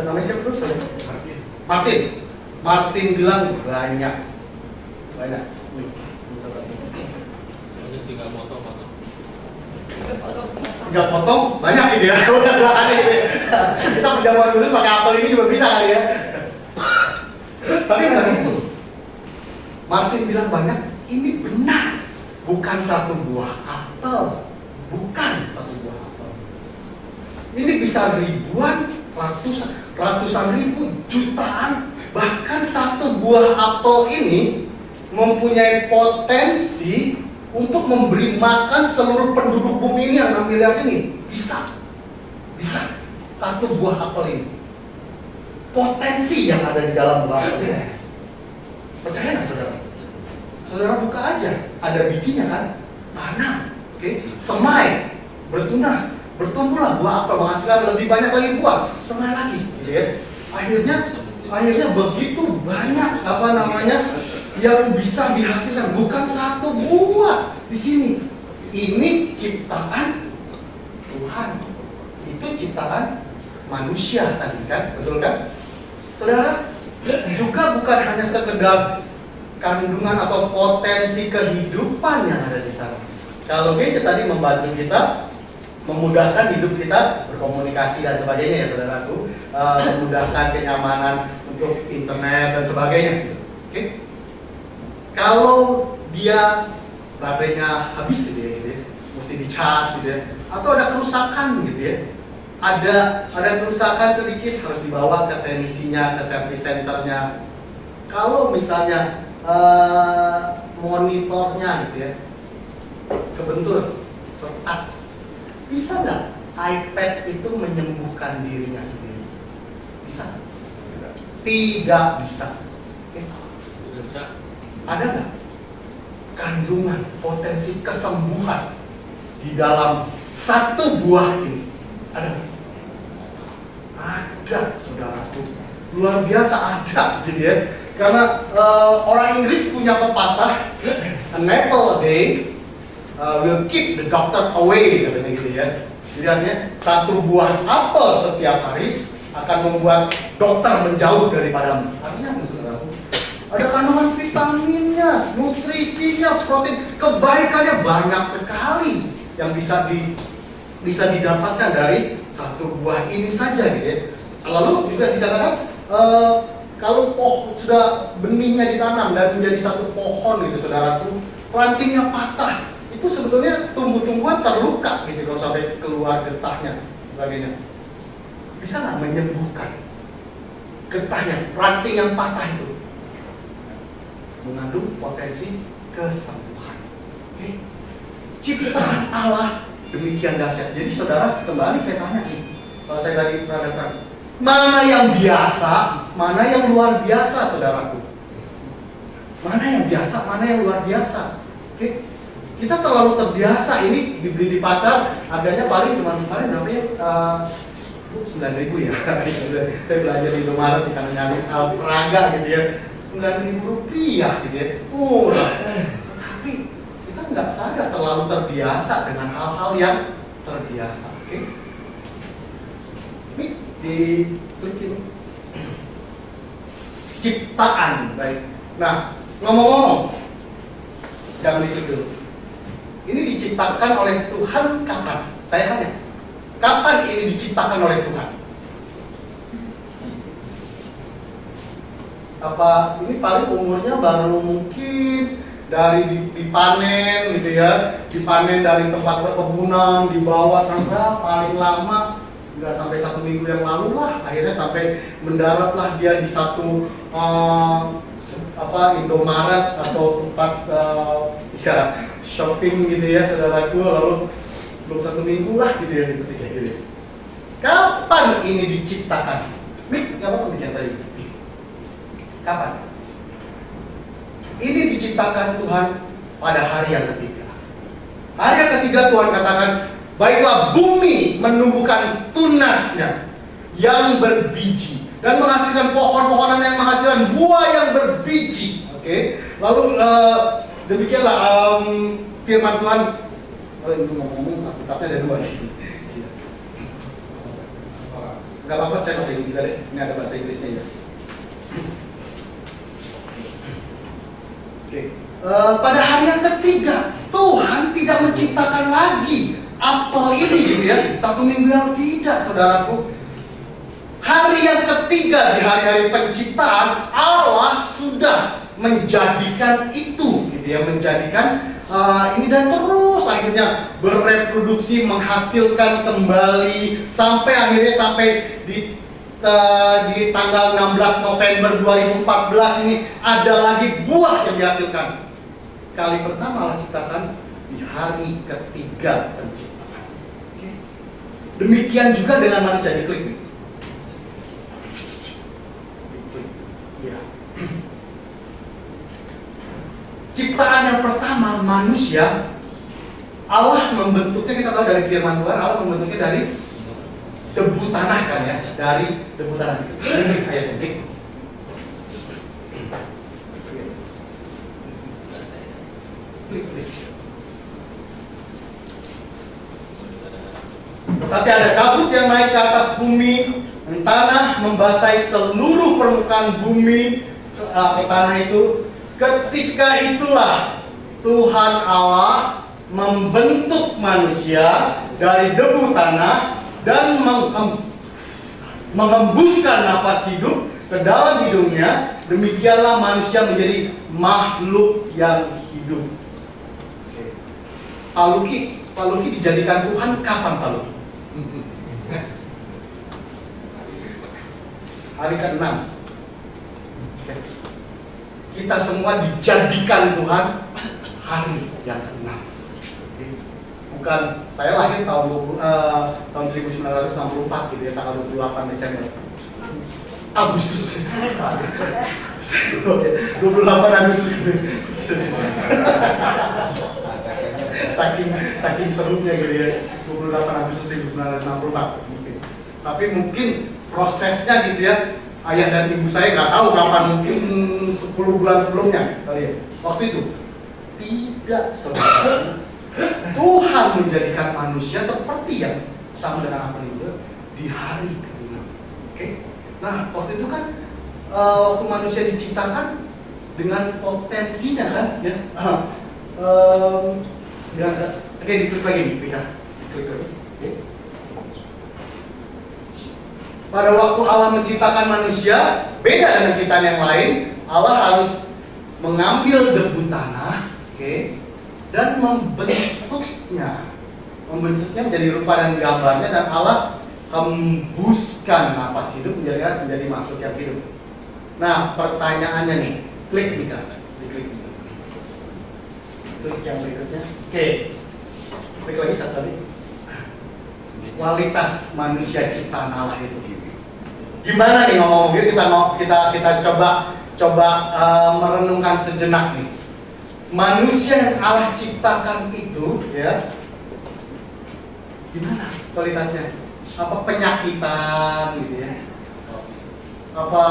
Namanya siapa dulu? Martin. Martin bilang banyak. Banyak. Tiga potong banyak gitu ya. Kita pinjaman dulu pakai apel ini juga bisa kali ya. Tapi bukan itu. Martin bilang banyak. Ini benar. Bukan satu buah apel. Bukan satu buah apel. Ini bisa ribuan, ratusan ribu, jutaan. Bahkan satu buah apel ini mempunyai potensi untuk memberi makan seluruh penduduk bumi ini yang 6 miliar ini. Bisa. Satu buah apel ini. Potensi yang ada di dalam buah apel ini. Percaya nggak saudara? Saudara buka aja, ada bijinya kan? Tanam, oke? Semai, bertunas, bertumbuhlah buah apel, menghasilkan lebih banyak lagi buah, semai lagi, gitu ya. Akhirnya begitu banyak yang bisa dihasilkan, bukan satu buah di sini. Ini ciptaan Tuhan, itu ciptaan manusia tadi kan, betul kan? Saudara, juga bukan hanya sekedar kandungan atau potensi kehidupan yang ada di sana. Kalau gadget tadi membantu kita, memudahkan hidup kita berkomunikasi dan sebagainya ya saudaraku, memudahkan kenyamanan untuk internet dan sebagainya. Oke? Kalau dia baterainya habis gitu ya, mesti dicas gitu ya, atau ada kerusakan gitu ya, ada kerusakan sedikit harus dibawa ke teknisinya, ke service centernya. Kalau misalnya monitornya gitu ya kebentur, retak, bisa nggak iPad itu menyembuhkan dirinya sendiri? Bisa? Tidak bisa. Bisa. Ada nggak kandungan potensi kesembuhan di dalam satu buah ini? Ada? Ada, saudaraku. Luar biasa ada, gitu ya. Karena orang Inggris punya pepatah, an apple a day will keep the doctor away, katanya gitu ya. Jadi artinya satu buah apel setiap hari akan membuat dokter menjauh daripadamu. Artinya apa saudaraku? Ada kandungan vitaminnya, nutrisinya, protein, kebaikannya banyak sekali yang bisa didapatkan dari satu buah ini saja gitu ya. Lalu juga dikatakan kalau sudah benihnya ditanam dan menjadi satu pohon gitu saudaraku, rantingnya patah, itu sebetulnya tumbuh-tumbuhan terluka gitu kalau sampai keluar getahnya sebagainya. Bisa nggak menyembuhkan? getahnya, ranting yang patah itu mengandung potensi kesembuhan. Oke? Ciptaan Allah demikian dahsyat. Jadi saudara, kembali saya tanya nih, kalau saya tadi perhatikan, mana yang biasa, mana yang luar biasa, saudaraku? Mana yang biasa, mana yang luar biasa? Oke? Kita terlalu terbiasa, ini dibeli di pasar, harganya paling cuma kemarin berapa ya? 9.000 ya. Saya belajar di Indomaret di kanan nyari peraga gitu ya. 9.000 rupiah gitu ya. Murah. Tapi kita nggak sadar terlalu terbiasa dengan hal-hal yang terbiasa. Oke? Ini di klik ini. Ciptaan, baik. Nah, ngomong-ngomong, jangan diklik dulu. Ini diciptakan oleh Tuhan kapan? Saya tanya, kapan ini diciptakan oleh Tuhan? Apa ini paling umurnya baru mungkin dari dipanen gitu ya, dipanen dari tempat perkebunan, dibawa sampai paling lama nggak sampai 1 minggu yang lalu lah, akhirnya sampai mendaratlah dia di satu Indomaret atau tempat ya shopping gitu ya saudaraku, lalu belum 1 minggu lah gitu ya ketika gitu. Kapan ini diciptakan? Mik, nggak apa-apa yang tadi. Kapan? Ini diciptakan Tuhan pada hari yang ketiga. Hari yang ketiga Tuhan katakan, baiklah bumi menumbuhkan tunasnya yang berbiji dan menghasilkan pohon-pohonan yang menghasilkan buah yang berbiji. Oke. Lalu demikianlah firman Tuhan. Itu ngomong Alkitabnya ada 2 nih. Gak apa-apa, saya pakai juga deh. Ini ada bahasa Inggrisnya ya. Oke. Pada hari yang ketiga Tuhan tidak menciptakan lagi apel ini gitu ya. 1 minggu yang tidak, saudaraku. Hari yang ketiga di hari-hari penciptaan Allah sudah menjadikan itu gitu ya, menjadikan ini dan terus akhirnya bereproduksi, menghasilkan kembali sampai akhirnya di tanggal 16 November 2014 ini ada lagi buah yang dihasilkan. Kali pertama Allah ciptakan di hari ketiga penciptaan. Oke. Demikian juga dengan manusia, diklik nih. Ya. Ciptaan yang pertama manusia, Allah membentuknya, kita tahu dari firman Tuhan, Allah membentuknya dari debu tanah kan ya, dari debu tanah. Ini ayat penting. Tetapi ada kabut yang naik ke atas bumi, tanah membasahi seluruh permukaan bumi ke tanah itu. Ketika itulah Tuhan Allah membentuk manusia dari debu tanah dan mengembuskan napas hidup ke dalam hidungnya. Demikianlah manusia menjadi makhluk yang hidup. Pak Luki dijadikan Tuhan kapan, Pak Luki? Hari ke-6. Kita semua dijadikan Tuhan hari yang ke-6. Bukan, saya lahir tahun 1964 gitu ya, tanggal 28 Desember. Agustus. 28 Agustus. Saking serunya gitu ya, 28 Agustus 1964 mungkin. Tapi mungkin prosesnya gitu ya, ayah dan ibu saya nggak tahu kapan, mungkin 10 bulan sebelumnya kali ya. Waktu itu tidak, saudara. Tuhan menjadikan manusia seperti yang sama dengan apa itu di hari ke-6. Oke. Nah, waktu itu kan waktu manusia diciptakan dengan potensinya kan ya. Oke, diklik lagi nih, diklik lagi. Oke. Pada waktu Allah menciptakan manusia, beda dengan ciptaan yang lain. Allah harus mengambil debu tanah, oke, dan membentuknya menjadi rupa dan gambarnya, dan Allah hembuskan napas hidup menjadi makhluk yang hidup. Nah, pertanyaannya nih, klik nih kan, diklik nih. Klik yang berikutnya. Oke, klik lagi satu kali. Kualitas manusia ciptaan Allah itu. Gimana nih ngomong gitu, kita coba merenungkan sejenak nih. Manusia yang Allah ciptakan itu, ya, gimana kualitasnya? Apa penyakitan gitu ya? Apa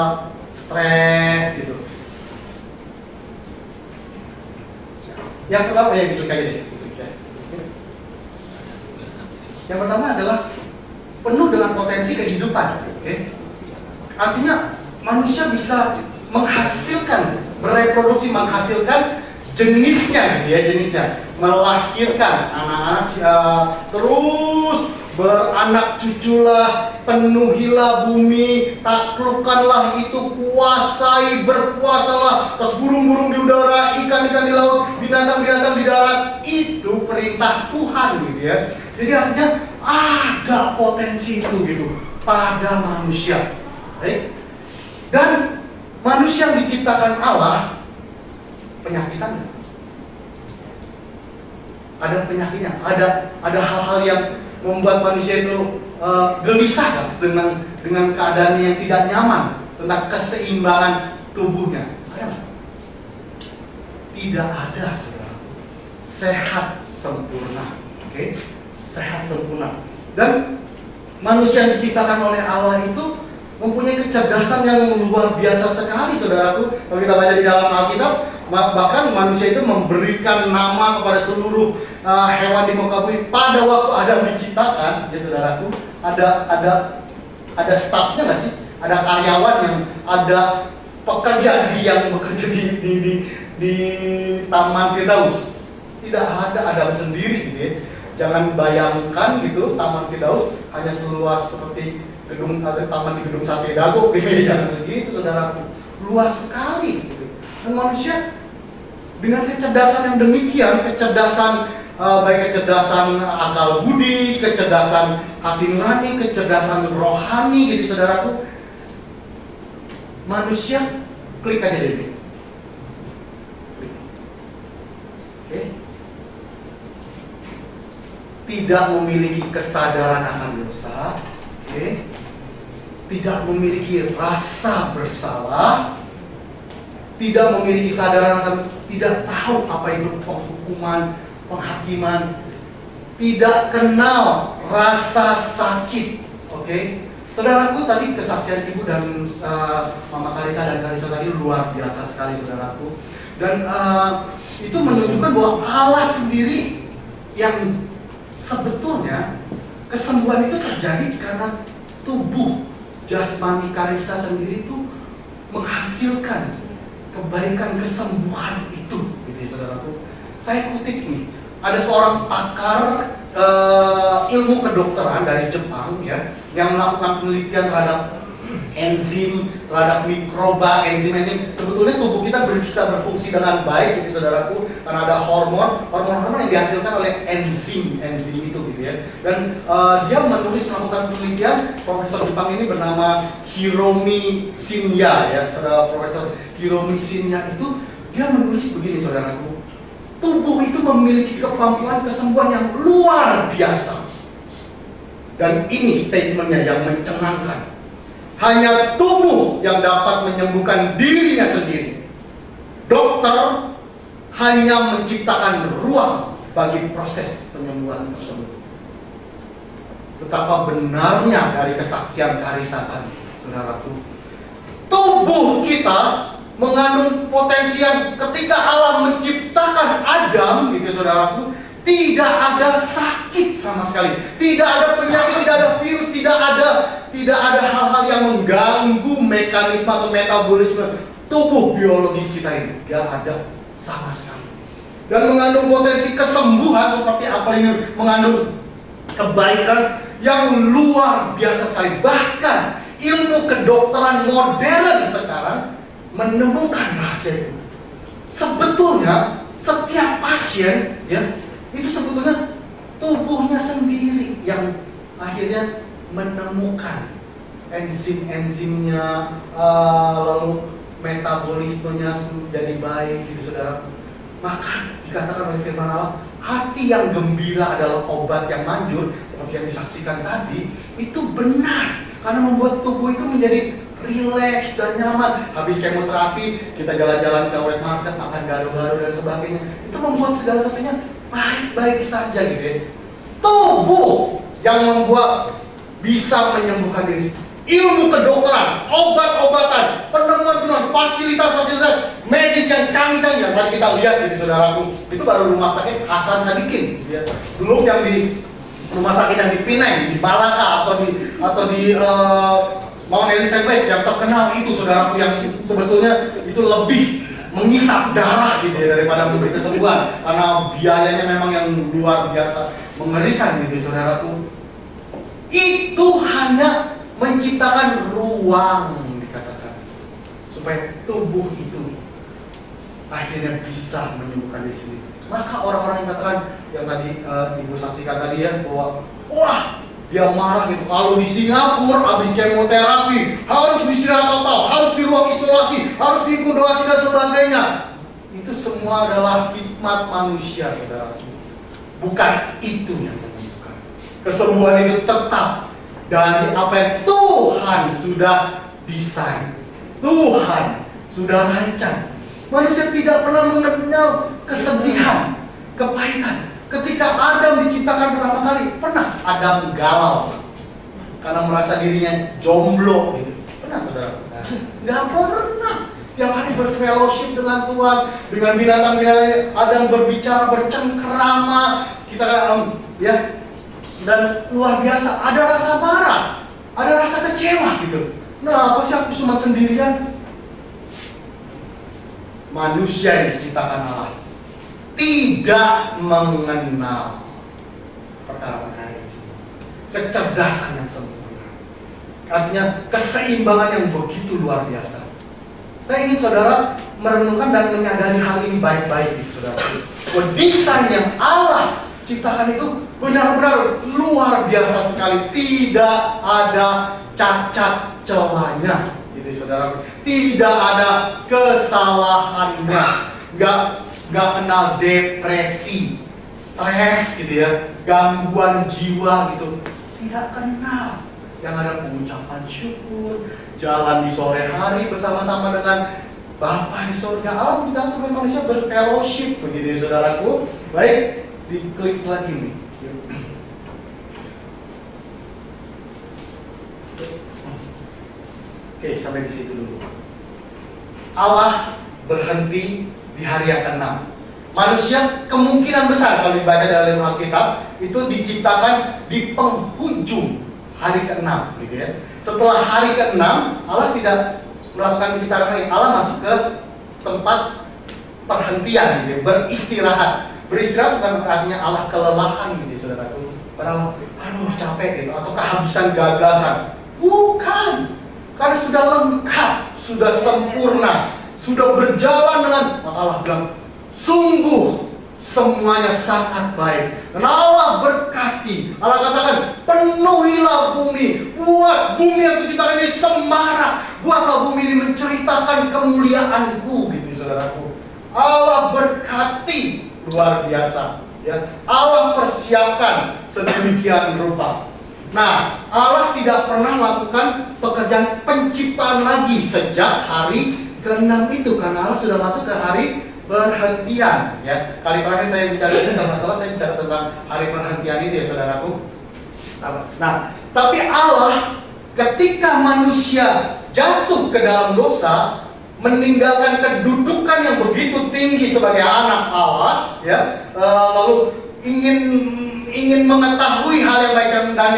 stres gitu? Yang pertama ya gitu kayak gini. Yang pertama adalah penuh dengan potensi kehidupan. Oke? Artinya manusia bisa menghasilkan, bereproduksi, menghasilkan jenisnya, gitu ya, jenisnya, melahirkan anak-anak, terus beranak cuculah, penuhilah bumi, taklukkanlah itu, kuasai, berkuasalah atas burung-burung di udara, ikan-ikan di laut, binatang-binatang di darat. Itu perintah Tuhan, gitu ya. Jadi artinya ada potensi itu gitu pada manusia. Baik. Dan manusia yang diciptakan Allah penyakitan. Ada penyakitnya, ada hal-hal yang membuat manusia itu gelisah kan, dengan keadaan yang tidak nyaman, tentang keseimbangan tubuhnya. Tidak ada, saudara. Sehat sempurna, oke? Sehat sempurna. Dan manusia yang diciptakan oleh Allah itu mempunyai kecerdasan yang luar biasa sekali, saudaraku. Kalau kita baca di dalam Alkitab, bahkan manusia itu memberikan nama kepada seluruh hewan di muka bumi. Pada waktu Adam diciptakan, ya saudaraku, ada stafnya nggak sih? Ada karyawan yang ada pekerja yang bekerja di Taman Firdaus. Tidak ada Adam sendiri, gitu ya. Jangan bayangkan gitu Taman Firdaus hanya seluas seperti gedung atau taman di gedung Sate Dago, gitu ya. Jangan segitu, saudaraku. Luas sekali, gitu. Dan manusia dengan kecerdasan yang demikian, baik kecerdasan akal budi, kecerdasan hati nurani, kecerdasan rohani, gitu saudaraku. Manusia, klik aja deh. Oke. Tidak memiliki kesadaran akan dosa, oke. Tidak memiliki rasa bersalah, tidak memiliki kesadaran akan, tidak tahu apa itu penghukuman, penghakiman, tidak kenal rasa sakit, oke. Saudaraku, tadi kesaksian Ibu dan Mama Karisa dan Karisa tadi luar biasa sekali, saudaraku. Dan itu menunjukkan bahwa Allah sendiri yang sebetulnya kesembuhan itu terjadi karena tubuh jasmani Karisa sendiri itu menghasilkan kebaikan, kesembuhan itu, gitu ya, saudaraku. Saya kutip nih, ada seorang pakar ilmu kedokteran dari Jepang, ya, yang melakukan penelitian terhadap enzim, terhadap mikroba, enzim. Sebetulnya tubuh kita bisa berfungsi dengan baik, gitu saudaraku, karena ada hormon yang dihasilkan oleh enzim itu, gitu ya. Dan dia melakukan penelitian. Profesor Jepang ini bernama Hiromi Shinya, ya, saudara. Profesor Hiromi Shinya itu dia menulis begini, saudaraku. Tubuh itu memiliki kemampuan kesembuhan yang luar biasa. Dan ini statementnya yang mencengangkan. Hanya tubuh yang dapat menyembuhkan dirinya sendiri. Dokter hanya menciptakan ruang bagi proses penyembuhan tersebut. Betapa benarnya dari kesaksian Karisa tadi, saudaraku. Tubuh kita mengandung potensi yang ketika Allah menciptakan Adam, gitu saudaraku, tidak ada sakit sama sekali, tidak ada penyakit, tidak ada virus, tidak ada hal-hal yang mengganggu mekanisme atau metabolisme tubuh biologis kita ini, tidak ada sama sekali. Dan mengandung potensi kesembuhan seperti apa ini, mengandung kebaikan yang luar biasa sekali. Bahkan ilmu kedokteran modern sekarang menemukan rahasia itu. Sebetulnya setiap pasien, ya, itu sebetulnya tubuhnya sendiri yang akhirnya menemukan enzim-enzimnya, lalu metabolismenya menjadi baik gitu saudara. Maka dikatakan oleh firman Allah, hati yang gembira adalah obat yang manjur, seperti yang disaksikan tadi. Itu benar, karena membuat tubuh itu menjadi rileks dan nyaman. Habis kemoterapi, kita jalan-jalan ke wet market, makan gado-gado dan sebagainya. Itu membuat segala sesuatunya baik-baik saja gitu ya. Tubuh yang membuat bisa menyembuhkan diri. Ilmu kedokteran, obat-obatan, penemuan-penemuan, fasilitas-fasilitas medis yang canggih-canggih yang mari kita lihat jadi saudaraku. Itu baru rumah sakit Hasan Sadikin gitu ya. Belum yang di rumah sakit yang di Pineng, di Malaka atau di Mount Elizabeth yang terkenal itu saudaraku, yang sebetulnya itu lebih mengisap darah gitu ya daripada memberi kesembuhan, karena biayanya memang yang luar biasa mengerikan gitu saudaraku. Itu hanya menciptakan ruang dikatakan supaya tubuh itu akhirnya bisa menyembuhkan diri sendiri. Maka orang-orang yang katakan yang tadi ibu saksikan tadi ya, bahwa wah dia marah gitu kalau di Singapura habis kemoterapi harus istirahat total, harus di ruang isolasi, harus diinkubasi dan sebagainya. Itu semua adalah hikmat manusia saudara. Bukan itu yang menyembuhkan. Kesembuhan itu tetap dari apa yang Tuhan sudah desain, Tuhan sudah rancang. Manusia tidak pernah mengenal kesedihan, kepahitan. Ketika Adam diciptakan pertama kali, pernah Adam galau karena merasa dirinya jomblo gitu. Pernah saudara? Nggak pernah. Tiap hari berfellowship dengan Tuhan, dengan binatang-binatang. Adam berbicara, bercengkerama. Kita ya. Dan luar biasa, ada rasa marah, ada rasa kecewa gitu. Nah, apa sih aku cuma sendirian? Manusia yang diciptakan Allah tidak mengenal perkara-perkara ini. Kecerdasan yang sempurna. Artinya keseimbangan yang begitu luar biasa. Saya ingin saudara merenungkan dan menyadari hal ini baik-baik, saudara. Desain yang Allah ciptakan itu benar-benar luar biasa sekali, tidak ada cacat celahnya, gitu saudara. Tidak ada kesalahannya, nggak kenal depresi, stres gitu ya, gangguan jiwa gitu, tidak kenal. Yang ada pengucapan syukur, jalan di sore hari bersama-sama dengan Bapa di surga. Allah menciptakan supaya manusia berfellowship, begitu ya saudaraku. Baik. Diklik lagi nih. Oke, sampai di situ dulu. Allah berhenti di hari yang ke-6. Manusia kemungkinan besar kalau dibaca dalam Alkitab itu diciptakan di penghujung hari ke-6 gitu ya. Setelah hari ke-6, Allah tidak melakukan penciptaan lagi. Allah masuk ke tempat perhentian gitu ya, beristirahat. Beristirahat bukan artinya Allah kelelahan gitu saudaraku. Padahal aduh capek gitu atau kehabisan gagasan. Bukan. Karena sudah lengkap, sudah sempurna, sudah berjalan dengan, maka Allah bilang sungguh semuanya sangat baik. Dan Allah berkati. Allah katakan penuhilah bumi, buat bumi yang diciptakan ini semarak, buatlah bumi ini menceritakan kemuliaanku gitu saudaraku. Allah berkati luar biasa ya. Allah persiapkan sedemikian rupa. Nah, Allah tidak pernah lakukan pekerjaan penciptaan lagi sejak hari ke-6 itu, karena Allah sudah masuk ke hari perhentian ya. Kali terakhir saya bicara tentang masalah, saya bicara tentang hari perhentian itu ya saudaraku. Nah, tapi Allah ketika manusia jatuh ke dalam dosa, meninggalkan kedudukan yang begitu tinggi sebagai anak Allah, ya, lalu ingin mengetahui hal yang baik dan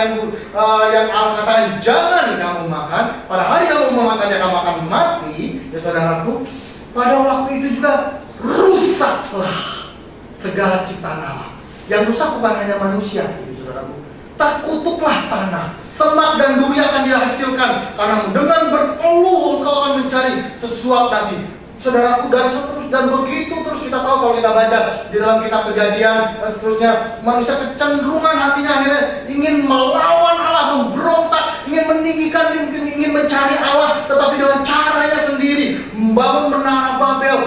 yang Allah katakan jangan kamu makan. Pada hari kamu memakannya kamu akan mati, ya saudaraku. Pada waktu itu juga rusaklah segala ciptaan Allah. Yang rusak bukan hanya manusia, ya saudaraku. Terkutuklah tanah, semak dan duri akan dihasilkan, karena dengan berpeluh engkau akan mencari sesuap nasi. Saudaraku, dan begitu terus kita tahu kalau kita baca di dalam kitab Kejadian dan seterusnya, manusia kecenderungan hatinya akhirnya ingin melawan Allah, memberontak, ingin meninggikan, ingin mencari Allah, tetapi dengan caranya sendiri, membangun menara Babel.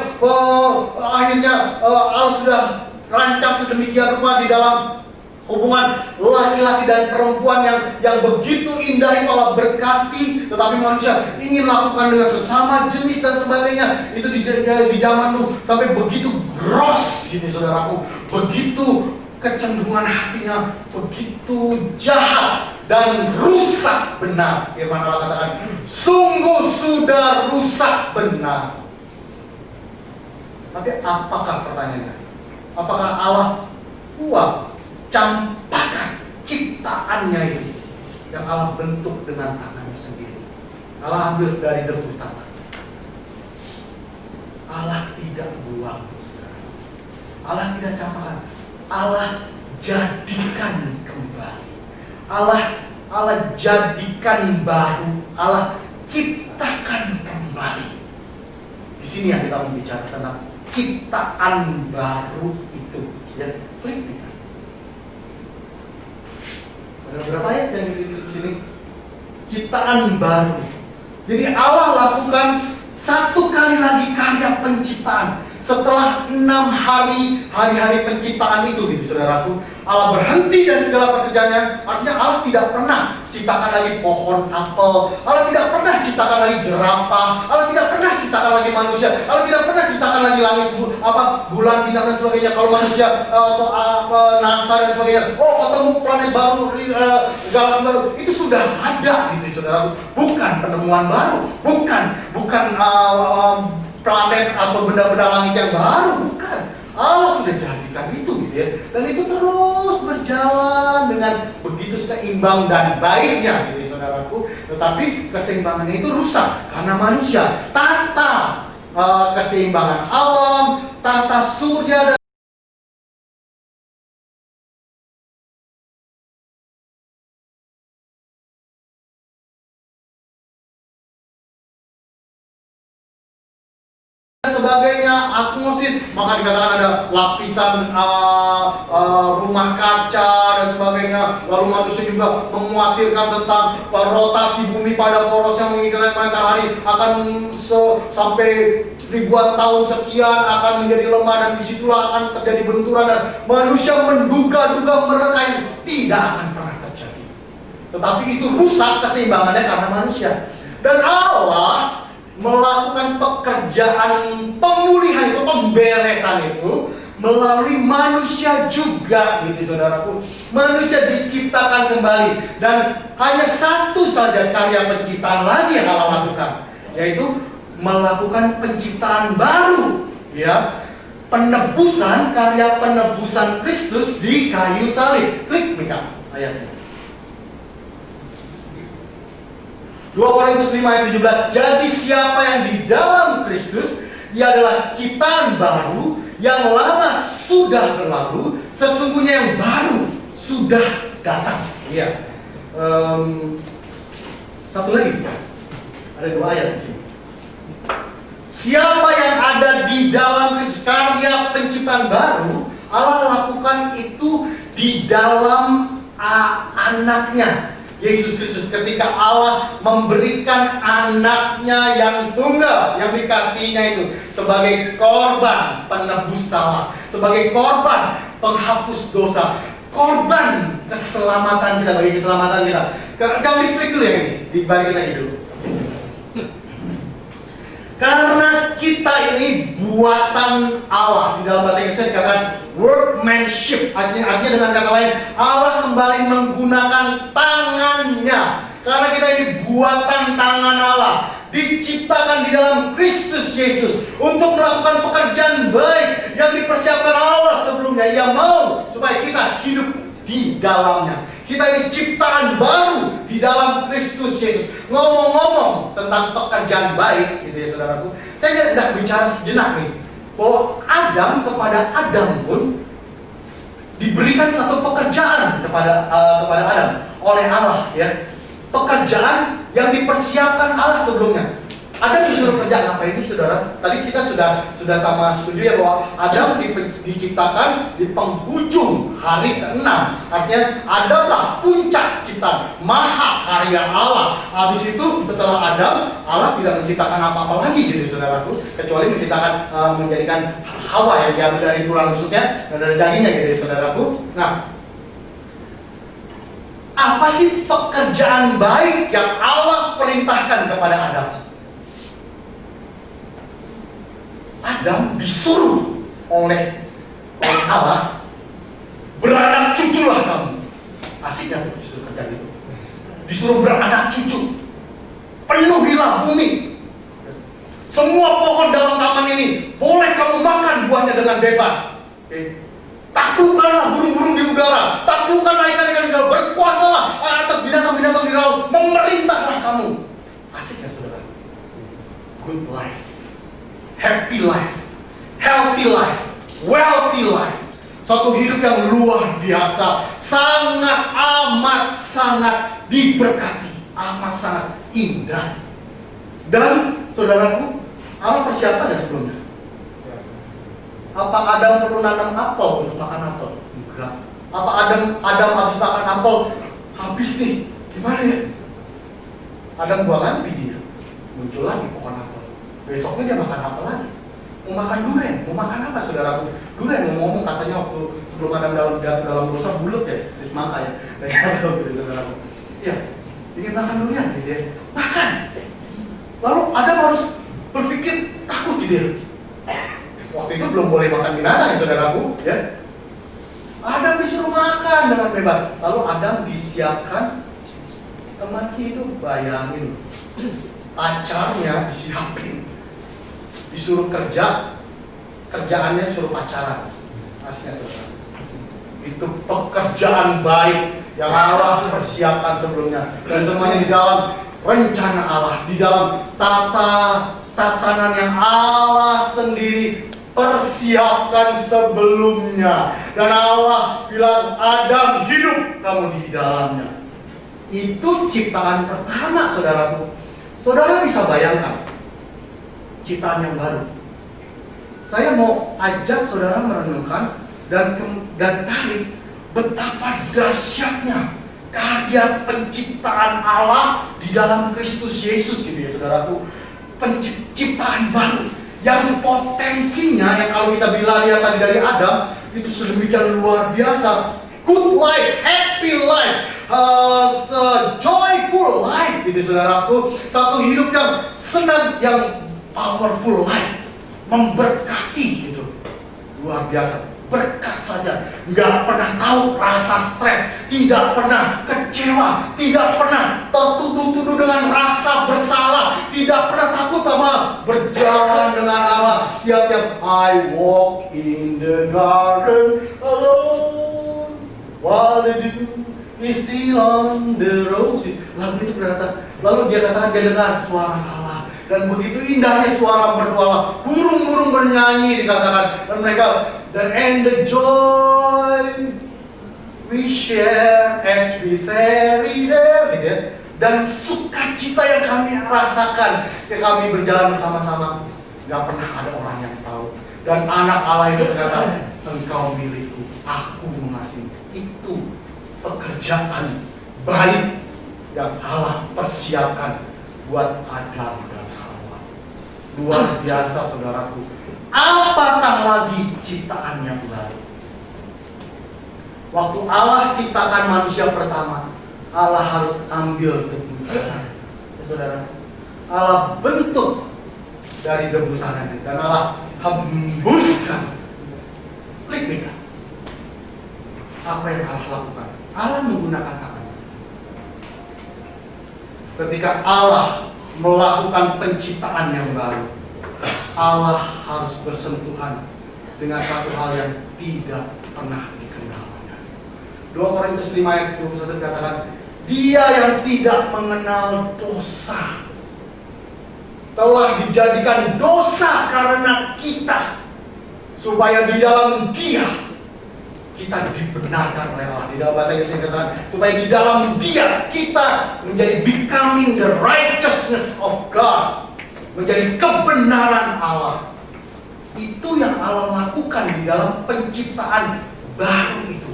Akhirnya Allah sudah rancang sedemikian rupa di dalam hubungan laki-laki dan perempuan yang begitu indah itu Allah berkati, tetapi manusia ingin lakukan dengan sesama jenis dan sebagainya. Itu di zaman Nuh sampai begitu gross ini saudaraku, begitu kecenderungan hatinya begitu jahat dan rusak benar. Firman Allah katakan, sungguh sudah rusak benar. Tapi apakah pertanyaannya? Apakah Allah kuat campakan ciptaannya ini yang Allah bentuk dengan tangannya sendiri? Allah ambil dari debu tanah. Allah tidak buang, saudara. Allah tidak campakan. Allah jadikan kembali. Allah jadikan baru. Allah ciptakan kembali. Di sini yang kita membicara tentang ciptaan baru itu. Ya, klik. Ada berapa ayat yang di sini? Ciptaan baru. Jadi Allah lakukan satu kali lagi karya penciptaan. Setelah 6 hari penciptaan itu, gitu saudaraku, Allah berhenti dari segala pekerjaannya. Artinya Allah tidak pernah ciptakan lagi pohon apel, Allah tidak pernah ciptakan lagi jerapah, Allah tidak pernah ciptakan lagi manusia, Allah tidak pernah ciptakan lagi langit, bulan, bintang dan sebagainya. Kalau manusia atau NASA dan sebagainya, ketemu planet baru, galaksi baru, itu sudah ada, gitu saudaraku. Bukan penemuan baru, bukan planet atau benda-benda langit yang baru, bukan. Allah sudah jadikan itu, gitu ya. Dan itu terus berjalan dengan begitu seimbang dan baiknya, gitu saudaraku. Tetapi keseimbangannya itu rusak karena manusia tata keseimbangan alam, tata surya dan sebagainya, atmosfer, maka dikatakan ada lapisan rumah kaca dan sebagainya. Lalu manusia juga mengkhawatirkan tentang rotasi bumi pada poros yang mengikatkan matahari akan sampai ribuan tahun sekian akan menjadi lemah, dan disitulah akan terjadi benturan, dan manusia menduga-duga mereka itu tidak akan pernah terjadi. Tetapi itu rusak keseimbangannya karena manusia. Dan Allah melakukan pekerjaan pemulihan itu, pemberesan itu melalui manusia juga, gitu saudaraku. Manusia diciptakan kembali, dan hanya satu saja karya penciptaan lagi yang Allah lakukan, yaitu melakukan penciptaan baru, ya, penebusan, karya penebusan Kristus di kayu salib. Klik Mika ayatnya. 2 Korintus 5 ayat 17. Jadi siapa yang di dalam Kristus, ia adalah ciptaan baru, yang lama sudah berlalu, sesungguhnya yang baru sudah datang. Iya. Satu lagi, ada 2 ayat di sini. Siapa yang ada di dalam Kristus, karya penciptaan baru, Allah lakukan itu di dalam anaknya, Yesus Kristus. Ketika Allah memberikan anaknya yang tunggal, yang dikasihnya itu sebagai korban penebus salah, sebagai korban penghapus dosa, korban keselamatan kita, bagi keselamatan kita. Jangan diklik dulu ya, ini dibalik lagi dulu. Karena kita ini buatan Allah. Di dalam bahasa Inggris dikatakan workmanship. Artinya dengan kata lain, Allah kembali menggunakan tangannya. Karena kita ini buatan tangan Allah, diciptakan di dalam Kristus Yesus untuk melakukan pekerjaan baik yang dipersiapkan Allah sebelumnya. Ia mau supaya kita hidup di dalamnya. Kita ini ciptaan baru di dalam Kristus Yesus. Ngomong-ngomong tentang pekerjaan baik, gitu ya saudaraku, saya tidak bicara sejenak nih, bahwa Adam, kepada Adam pun diberikan satu pekerjaan kepada Adam oleh Allah, ya. Pekerjaan yang dipersiapkan Allah sebelumnya. Adam disuruh kerja apa ini, saudara? Tadi kita sudah sama setuju ya bahwa Adam diciptakan di penghujung hari ke-6. Artinya Adamlah puncak ciptaan, maha karya Allah. Habis itu setelah Adam, Allah tidak menciptakan apa-apa lagi gitu saudaraku, kecuali menjadikan Hawa yang diambil dari tulang rusuknya dan dari dagingnya gitu ya saudaraku. Nah, apa sih pekerjaan baik yang Allah perintahkan kepada Adam? Adam disuruh oleh Allah, beranak cuculah kamu. Asik kan disuruh kerja gitu? Disuruh beranak cucu, penuhilah bumi. Semua pohon dalam taman ini boleh kamu makan buahnya dengan bebas. Taklukkanlah burung-burung di udara, taklukkanlah ikan-ikan di laut, berkuasalah atas binatang-binatang di laut, memerintahlah kamu. Asik kan saudara? Good life, happy life, healthy life, wealthy life. Suatu hidup yang luar biasa, sangat amat sangat diberkati, amat sangat indah. Dan saudaraku, Allah persiapkan ya sebelumnya. Apa Adam perlu nanam apel untuk makan apel? Enggak. Apa Adam habis makan apel, habis nih, gimana ya? Adam buang biji dia, muncul lagi pohon apel. Besoknya dia makan apel lagi. Mau makan durian, mau makan apa saudaraku? Durian ngomong katanya waktu sebelum Adam dalam dosa bulat ya, di semangka ya. Kayak gitu saudaraku. Iya, ingin makan durian gitu ya, makan. Lalu Adam harus berpikir takut gitu ya. Waktu itu belum boleh makan binatang ya saudaraku ya. Adam disuruh makan dengan bebas. Lalu Adam disiapkan teman hidup, bayangin. Pacarnya disiapin. Disuruh kerja, kerjaannya suruh pacaran. Asiknya saudara. Itu pekerjaan baik yang Allah persiapkan sebelumnya. Dan semuanya di dalam rencana Allah, di dalam tatanan yang Allah sendiri persiapkan sebelumnya. Dan Allah bilang, Adam hidup kamu di dalamnya. Itu ciptaan pertama saudaraku. Saudara bisa bayangkan ciptaan yang baru. Saya mau ajak saudara merenungkan dan tarik betapa dahsyatnya karya penciptaan Allah di dalam Kristus Yesus gitu ya saudaraku. Penciptaan baru yang potensinya, yang kalau kita bilang lihat tadi dari Adam, itu sedemikian luar biasa. Good life, happy life, joyful life gitu saudaraku. Satu hidup yang senang, yang powerful life, memberkati gitu. Luar biasa, berkat saja. Nggak pernah tahu rasa stres, tidak pernah kecewa, tidak pernah tertuduh-tuduh dengan rasa bersalah, tidak pernah takut sama berjalan dengan Allah. Tiap-tiap I walk in the garden alone, while the dew is still on the roses. Lalu dia katakan dia dengar suara Allah. Dan begitu indahnya suara berdoa, burung-burung bernyanyi dikatakan, dan mereka, and the joy we share as we tarry there, gitu ya. Dan sukacita yang kami rasakan ketika kami berjalan bersama-sama, nggak pernah ada orang yang tahu. Dan anak Allah itu berkata, engkau milikku, aku mengasihi. Itu pekerjaan baik yang Allah persiapkan buat Adam dan Hawa. Luar biasa saudaraku. Apatah lagi ciptaan yang baru. Waktu Allah ciptakan manusia pertama, Allah harus ambil debu tanah. Ya, saudara, Allah bentuk dari debu tanah dan Allah hembuskan. Klik nih. Apa yang Allah lakukan? Allah menggunakan tangan. Ketika Allah melakukan penciptaan yang baru, Allah harus bersentuhan dengan satu hal yang tidak pernah dikenalnya. 2 Korintus 5 ayat 21 dikatakan, Dia yang tidak mengenal dosa telah dijadikan dosa karena kita, supaya di dalam Dia kita dibenarkan oleh Allah. Di dalam bahasa Inggris dikatakan, supaya di dalam Dia kita menjadi becoming the righteousness of God. menjadi kebenaran Allah. Itu yang Allah lakukan di dalam penciptaan baru itu.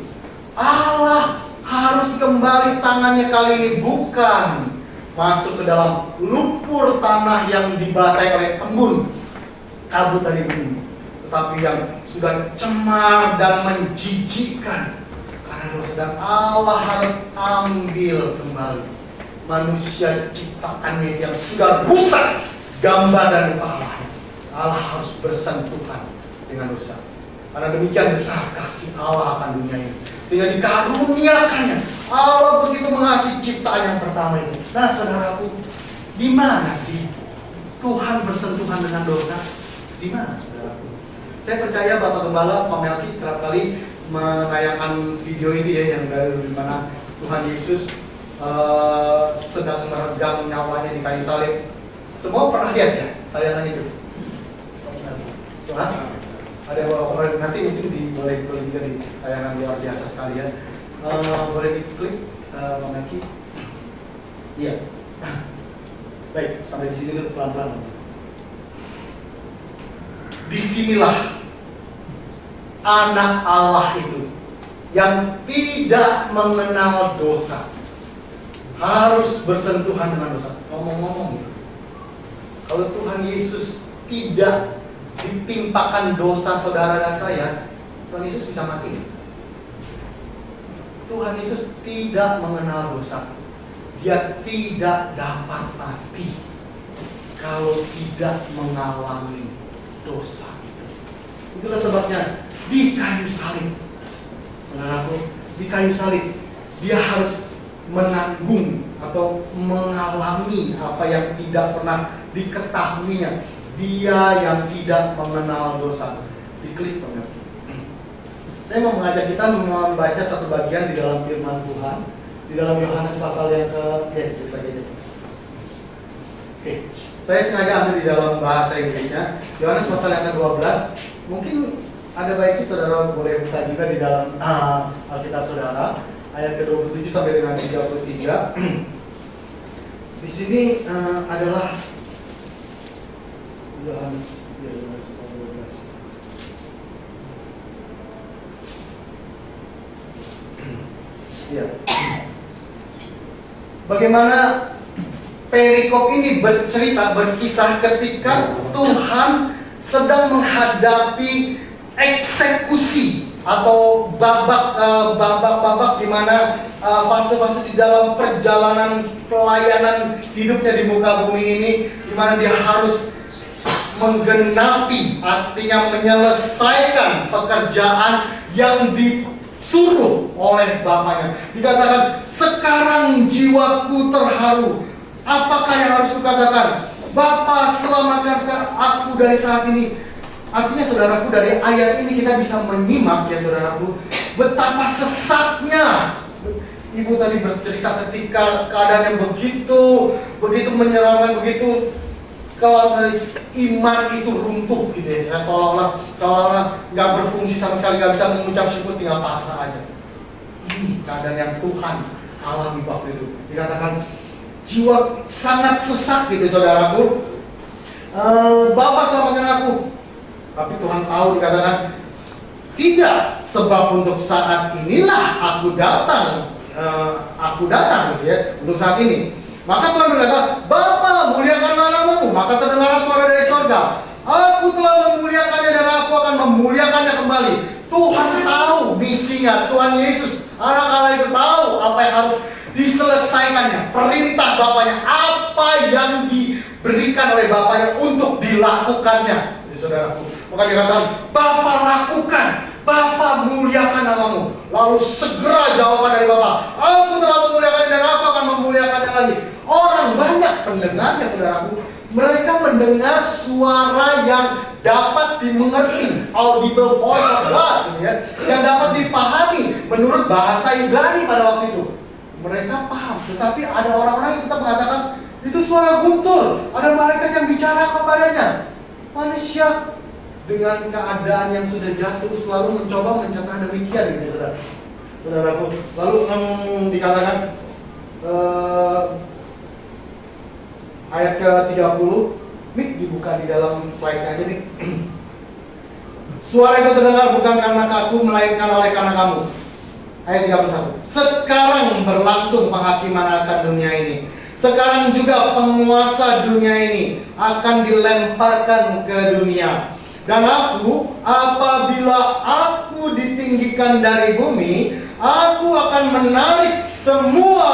Allah harus kembali tangannya kali ini bukan masuk ke dalam lumpur tanah yang dibasahi oleh embun kabut dari bumi, tetapi yang sudah cemar dan menjijikkan karena dosa, dan Allah harus ambil kembali manusia ciptaannya yang sudah rusak gambar dan rupa Allah. Allah harus bersentuhan dengan dosa. Karena demikian besar kasih Allah akan dunia ini, sehingga dikaruniakannya. Allah begitu mengasihi ciptaan yang pertama ini. Nah, saudaraku, di mana sih Tuhan bersentuhan dengan dosa? Di mana, saudaraku? Saya percaya Bapak Gembala, Pak Melki kerap kali menayangkan video ini ya, yang dari di mana Tuhan Yesus sedang meregang nyawanya di kayu salib. Semua pernah lihat ya tayangan itu? Tuhan, ada orang nanti mungkin boleh juga di tayangan luar biasa sekali ya. Boleh diklik, Pak Melki? Iya. Baik, sampai di sini dulu pelan-pelan. Disinilah anak Allah itu yang tidak mengenal dosa harus bersentuhan dengan dosa. Ngomong-ngomong, kalau Tuhan Yesus tidak ditimpakan dosa saudara dan saya, Tuhan Yesus bisa mati. Tuhan Yesus tidak mengenal dosa. Dia tidak dapat mati kalau tidak mengalami dosa. Itulah sebabnya di kayu salib, saudaraku, di kayu salib dia harus menanggung atau mengalami apa yang tidak pernah diketahuinya. Dia yang tidak mengenal dosa. Diklik banget. Saya mau mengajak kita membaca satu bagian di dalam firman Tuhan di dalam Yohanes pasal yang Oke. Saya sengaja ambil di dalam bahasa Inggrisnya. Yohanes pasal yang ke-12. Mungkin ada baiknya saudara boleh buka juga di dalam Alkitab saudara, ayat ke-27 sampai dengan 33. Di sini adalah Yohanes 12. Iya. Bagaimana perikop ini berkisah ketika Tuhan sedang menghadapi eksekusi atau babak-babak di mana fase-fase di dalam perjalanan pelayanan hidupnya di muka bumi ini, di mana dia harus menggenapi, artinya menyelesaikan pekerjaan yang disuruh oleh Bapaknya. Dikatakan, sekarang jiwaku terharu. Apakah yang harus kukatakan? Bapa, selamatkan aku dari saat ini. Artinya saudaraku, dari ayat ini kita bisa menyimak ya saudaraku, betapa sesatnya. Ibu tadi bercerita ketika keadaan yang begitu menyeramkan, begitu kalau iman itu runtuh gitu ya, seolah-olah nggak berfungsi sama sekali, nggak bisa mengucap syukur, tinggal pasrah aja. Ini keadaan yang Tuhan alami waktu itu. Dikatakan jiwa sangat sesat gitu saudaraku. Bapak selamatkan aku. Tapi Tuhan tahu, dikatakan tidak, sebab untuk saat inilah aku datang gitu ya, untuk saat ini. Maka Tuhan berkata, Bapa, muliakanlah namamu. Maka terdengarlah suara dari sorga, aku telah memuliakannya dan aku akan memuliakannya kembali. Tuhan tahu misinya. Tuhan Yesus, anak Allah itu tahu apa yang harus diselesaikannya, perintah Bapaknya, apa yang diberikan oleh Bapaknya untuk dilakukannya. Jadi saudaraku, maka dikatakan, Bapa lakukan, Bapa muliakan namamu. Lalu segera jawaban dari Bapa, aku telah memuliakannya dan aku akan memuliakannya lagi. Orang banyak pendengarnya saudaraku, mereka mendengar suara yang dapat dimengerti, audible voice of God gitu ya, yang dapat dipahami menurut bahasa Ibrani pada waktu itu. Mereka paham, tetapi ada orang-orang yang tetap mengatakan itu suara guntur, ada malaikat yang bicara kepadanya. Manusia dengan keadaan yang sudah jatuh selalu mencoba mencegah demikian gitu saudaraku. Lalu dikatakan ayat ke-30, Mik dibuka di dalam slide-nya aja, Mik. Suara itu terdengar bukan karena aku, melainkan oleh karena kamu. Ayat 31. Sekarang berlangsung penghakiman akan dunia ini. Sekarang juga penguasa dunia ini akan dilemparkan ke dunia. Dan aku, apabila aku ditinggikan dari bumi, aku akan menarik semua.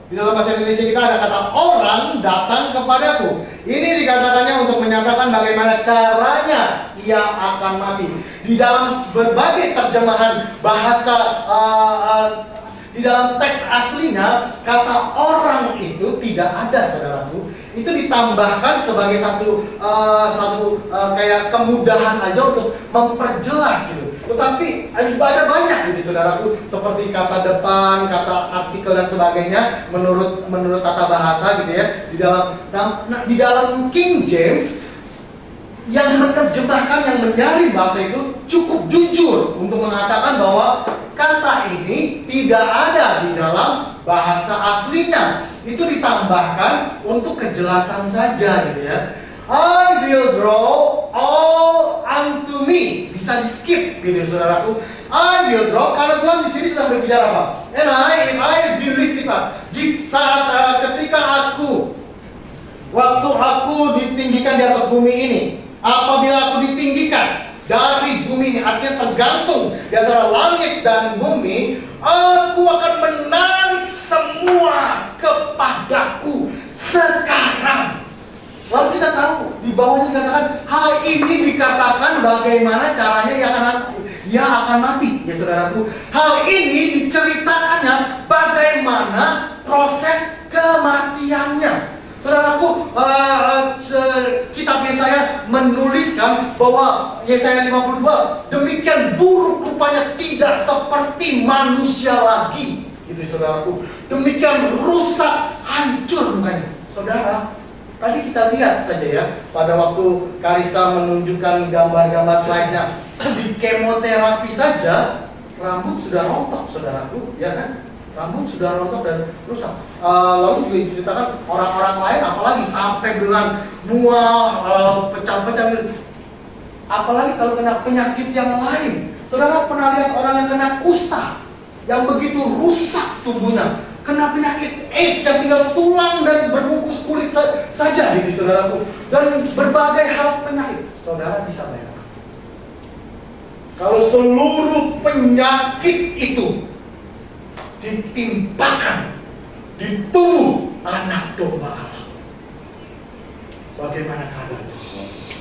Di dalam bahasa Indonesia kita ada kata orang datang kepadaku. Ini dikatakannya untuk menyatakan bagaimana caranya ia akan mati. Di dalam berbagai terjemahan bahasa di dalam teks aslinya, kata orang itu tidak ada, saudaraku. Itu ditambahkan sebagai satu kayak kemudahan aja untuk memperjelas gitu. Tetapi ada banyak gitu, saudaraku, seperti kata depan, kata artikel dan sebagainya menurut tata bahasa gitu ya. Di dalam King James yang menerjemahkan, yang menyaring bahasa itu cukup jujur untuk mengatakan bahwa kata ini tidak ada di dalam bahasa aslinya. Itu ditambahkan untuk kejelasan saja gitu ya. I will draw all unto me. Bisa di skip gitu saudaraku. I will draw, karena Tuhan di sini sedang berbicara apa? And I believe kita. Ketika waktu aku ditinggikan di atas bumi ini, apabila aku ditinggikan dari bumi ini, artinya tergantung di antara langit dan bumi, aku akan menarik semua kepadaku sekarang. Lalu kita tahu di bawahnya dikatakan hal ini dikatakan bagaimana caranya ia akan mati, ya saudaraku. Hal ini diceritakannya bagaimana proses kematiannya. Saudaraku, kitab Yesaya menuliskan bahwa Yesaya 52 demikian buruk rupanya, tidak seperti manusia lagi, gitu saudaraku. Demikian rusak, hancur mukanya. Saudara, tadi kita lihat saja ya, pada waktu Karissa menunjukkan gambar-gambar slide-nya, di kemoterapi saja rambut sudah rontok, saudaraku, ya kan? Rambut sudah rontok dan rusak. Lalu juga diceritakan orang-orang lain, apalagi sampai dengan mual, pecah-pecah. Apalagi kalau kena penyakit yang lain. Saudara pernah lihat orang yang kena kusta, yang begitu rusak tubuhnya, kena penyakit AIDS yang tinggal tulang dan berbungkus kulit saja, gitu saudaraku. Dan berbagai hal penyakit. Saudara bisa bayangkan, kalau seluruh penyakit itu ditimpakan di tubuh anak domba Allah, bagaimana keadaan?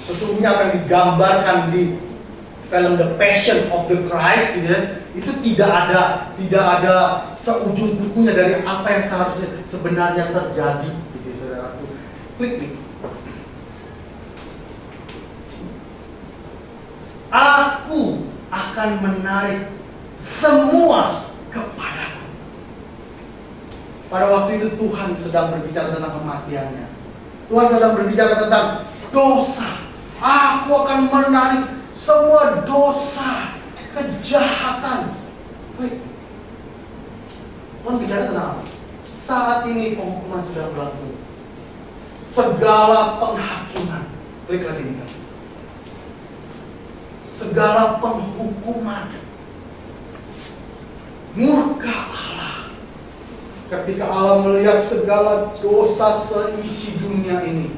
Sesungguhnya apa yang digambarkan di film The Passion of the Christ gitu ya, itu tidak ada seujung kukunya dari apa yang sebenarnya terjadi, gitu saudaraku. Klik nih. Aku akan menarik semua kepadaku. Pada waktu itu Tuhan sedang berbicara tentang kematiannya. Tuhan sedang berbicara tentang dosa. Aku akan menarik semua dosa, kejahatan. Tuhan bicara tentang apa? Saat ini penghukuman sudah berlaku. Segala penghakiman. Klik lagi nih. Segala penghukuman, murka Allah. Ketika Allah melihat segala dosa seisi dunia ini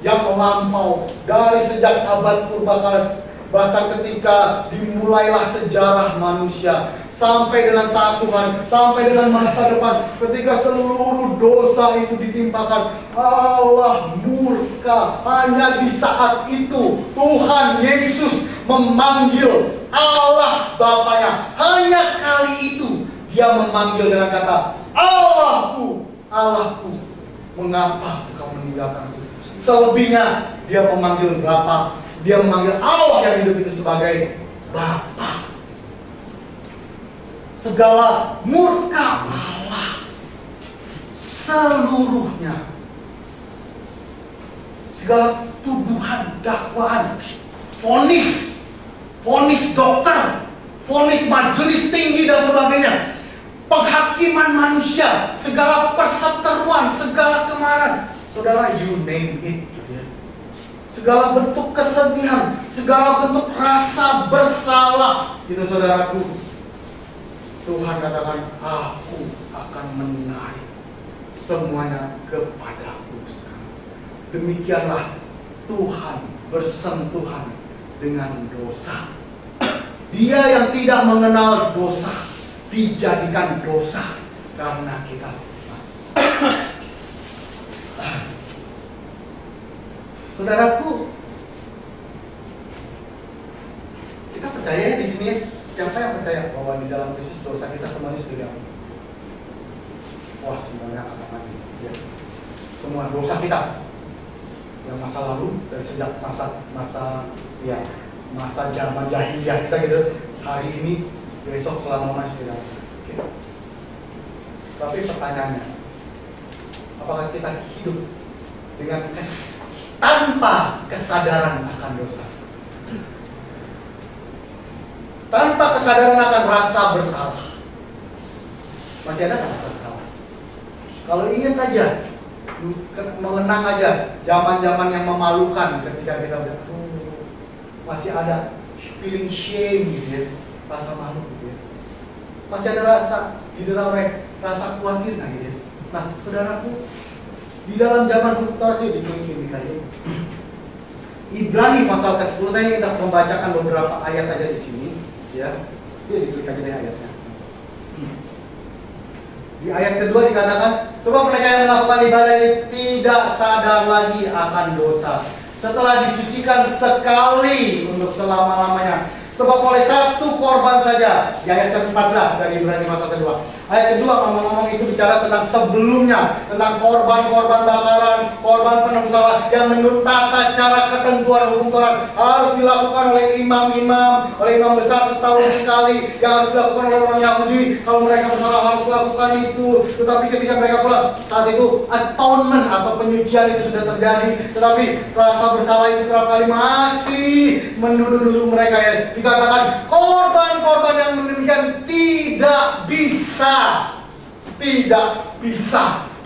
yang melampau dari sejak abad purbakala, bahkan ketika dimulailah sejarah manusia sampai dengan saat Tuhan, sampai dengan masa depan, ketika seluruh dosa itu ditimpakan, Allah murka. Hanya di saat itu Tuhan Yesus memanggil Allah Bapanya. Hanya kali itu Dia memanggil dengan kata, Allahku, Allahku, mengapa engkau meninggalkanku? Selebihnya Dia memanggil Bapa. Dia memanggil Allah yang hidup itu sebagai Bapa. Segala murka Allah seluruhnya, segala tuduhan, dakwaan, vonis dokter, vonis majelis tinggi dan sebagainya, penghakiman manusia, segala perseteruan, segala kemarahan, saudara, you name it, gitu ya. segala bentuk kesedihan, segala bentuk rasa bersalah. Itu saudaraku, Tuhan katakan, aku akan menarik semuanya kepadaku sekarang. Demikianlah Tuhan bersentuhan dengan dosa. Dia yang tidak mengenal dosa dijadikan dosa karena kita. Saudaraku, kita percaya di sini, siapa yang percaya bahwa di dalam Kristus dosa kita semuanya sudah dihapus? Wah, semuanya akan mati. Ya. Semua dosa kita yang masa lalu, dari sejak masa zaman jahiliyah kita gitu, hari ini, besok, selama-lamanya sudah dihapus. Oke. Tapi pertanyaannya, apakah kita hidup dengan tanpa kesadaran akan dosa? Tanpa kesadaran akan rasa bersalah. Masih ada rasa bersalah? Kalau ingat aja, mengenang aja zaman-zaman yang memalukan ketika kita udah masih ada feeling shame gitu ya, rasa malu gitu ya. Masih ada rasa didera oleh rasa khawatir gitu ya. Nah, saudaraku, di dalam zaman Taurat itu diklik aja. Ibrani pasal ke-10, saya ingin membacakan beberapa ayat aja di sini, ya. Dia diklik aja deh ayatnya. Di ayat kedua dikatakan, sebab mereka yang melakukan ibadah ini tidak sadar lagi akan dosa, setelah disucikan sekali untuk selama-lamanya. Sebab oleh satu korban saja, di ayat ke-14 dari Ibrani pasal kedua. Ayat kedua ngomong-ngomong itu bicara tentang sebelumnya, tentang korban-korban bakaran, korban penebus salah yang menurut tata cara ketentuan hukum Taurat harus dilakukan oleh imam-imam, oleh imam besar setahun sekali, yang harus dilakukan oleh orang Yahudi. Kalau mereka bersalah harus melakukan itu. Tetapi ketika mereka pulang, saat itu atonement atau penyucian itu sudah terjadi. Tetapi rasa bersalah itu kerap kali masih menduduh mereka ya. Dikatakan korban-korban yang demikian tidak bisa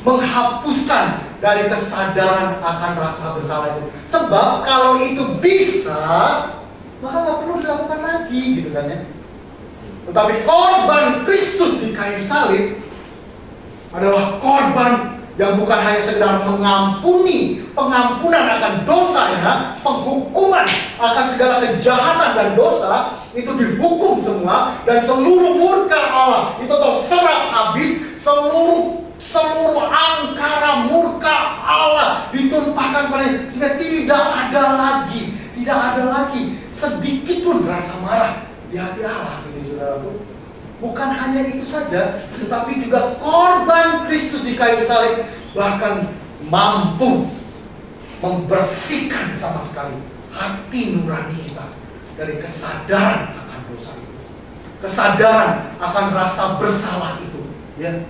menghapuskan dari kesadaran akan rasa bersalah itu. Sebab kalau itu bisa, maka nggak perlu dilakukan lagi, gitu kan ya. Tetapi korban Kristus di kayu salib adalah korban yang bukan hanya sekedar mengampuni, pengampunan akan dosanya, penghukuman akan segala kejahatan dan dosa itu dihukum semua, dan seluruh murka Allah itu terserap habis, seluruh angkara murka Allah ditumpahkan padanya, sehingga tidak ada lagi sedikit pun rasa marah di hati Allah, ini saudaraku. Bukan hanya itu saja, tetapi juga korban Kristus di kayu salib bahkan mampu membersihkan sama sekali hati nurani kita dari kesadaran akan dosa itu, kesadaran akan rasa bersalah itu, ya.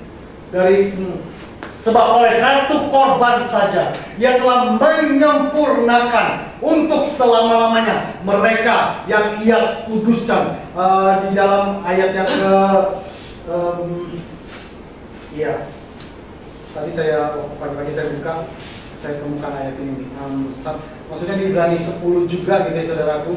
Sebab oleh satu korban saja Ia telah menyempurnakan untuk selama-lamanya mereka yang Ia kuduskan. Di dalam ayat yang tadi pagi-pagi saya buka, saya temukan ayat ini. Maksudnya di Ibrani 10 juga gitu ya saudaraku.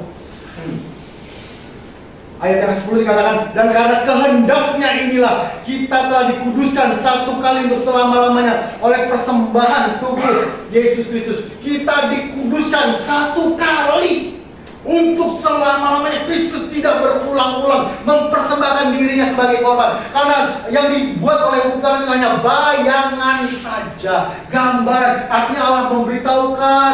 Ayat yang 10 dikatakan, dan karena kehendaknya inilah kita telah dikuduskan satu kali untuk selama-lamanya oleh persembahan tubuh Yesus Kristus. Kita dikuduskan satu kali untuk selama-lamanya. Kristus tidak berulang-ulang mempersembahkan dirinya sebagai korban, karena yang dibuat oleh hukum itu hanya bayangan saja, gambaran. Artinya Allah memberitahukan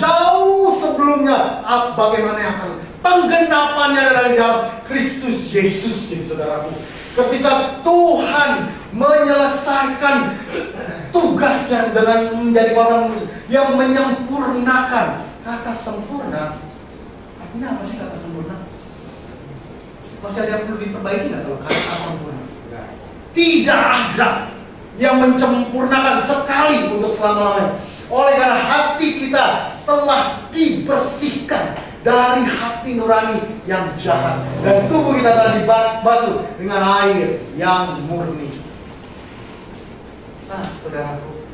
jauh sebelumnya bagaimana yang akan penggenapannya adalah di dalam Kristus Yesus, ini saudaraku. Ketika Tuhan menyelesaikan tugasnya dengan menjadi korban yang menyempurnakan. Kata sempurna artinya apa sih kata sempurna? Masih ada yang perlu diperbaiki nggak kalau kata sempurna? Tidak ada yang menyempurnakan sekali untuk selama-lamanya. Oleh karena hati kita telah dibersihkan dari hati nurani yang jahat, dan tubuh kita telah dibasuh dengan air yang murni. Nah, saudaraku,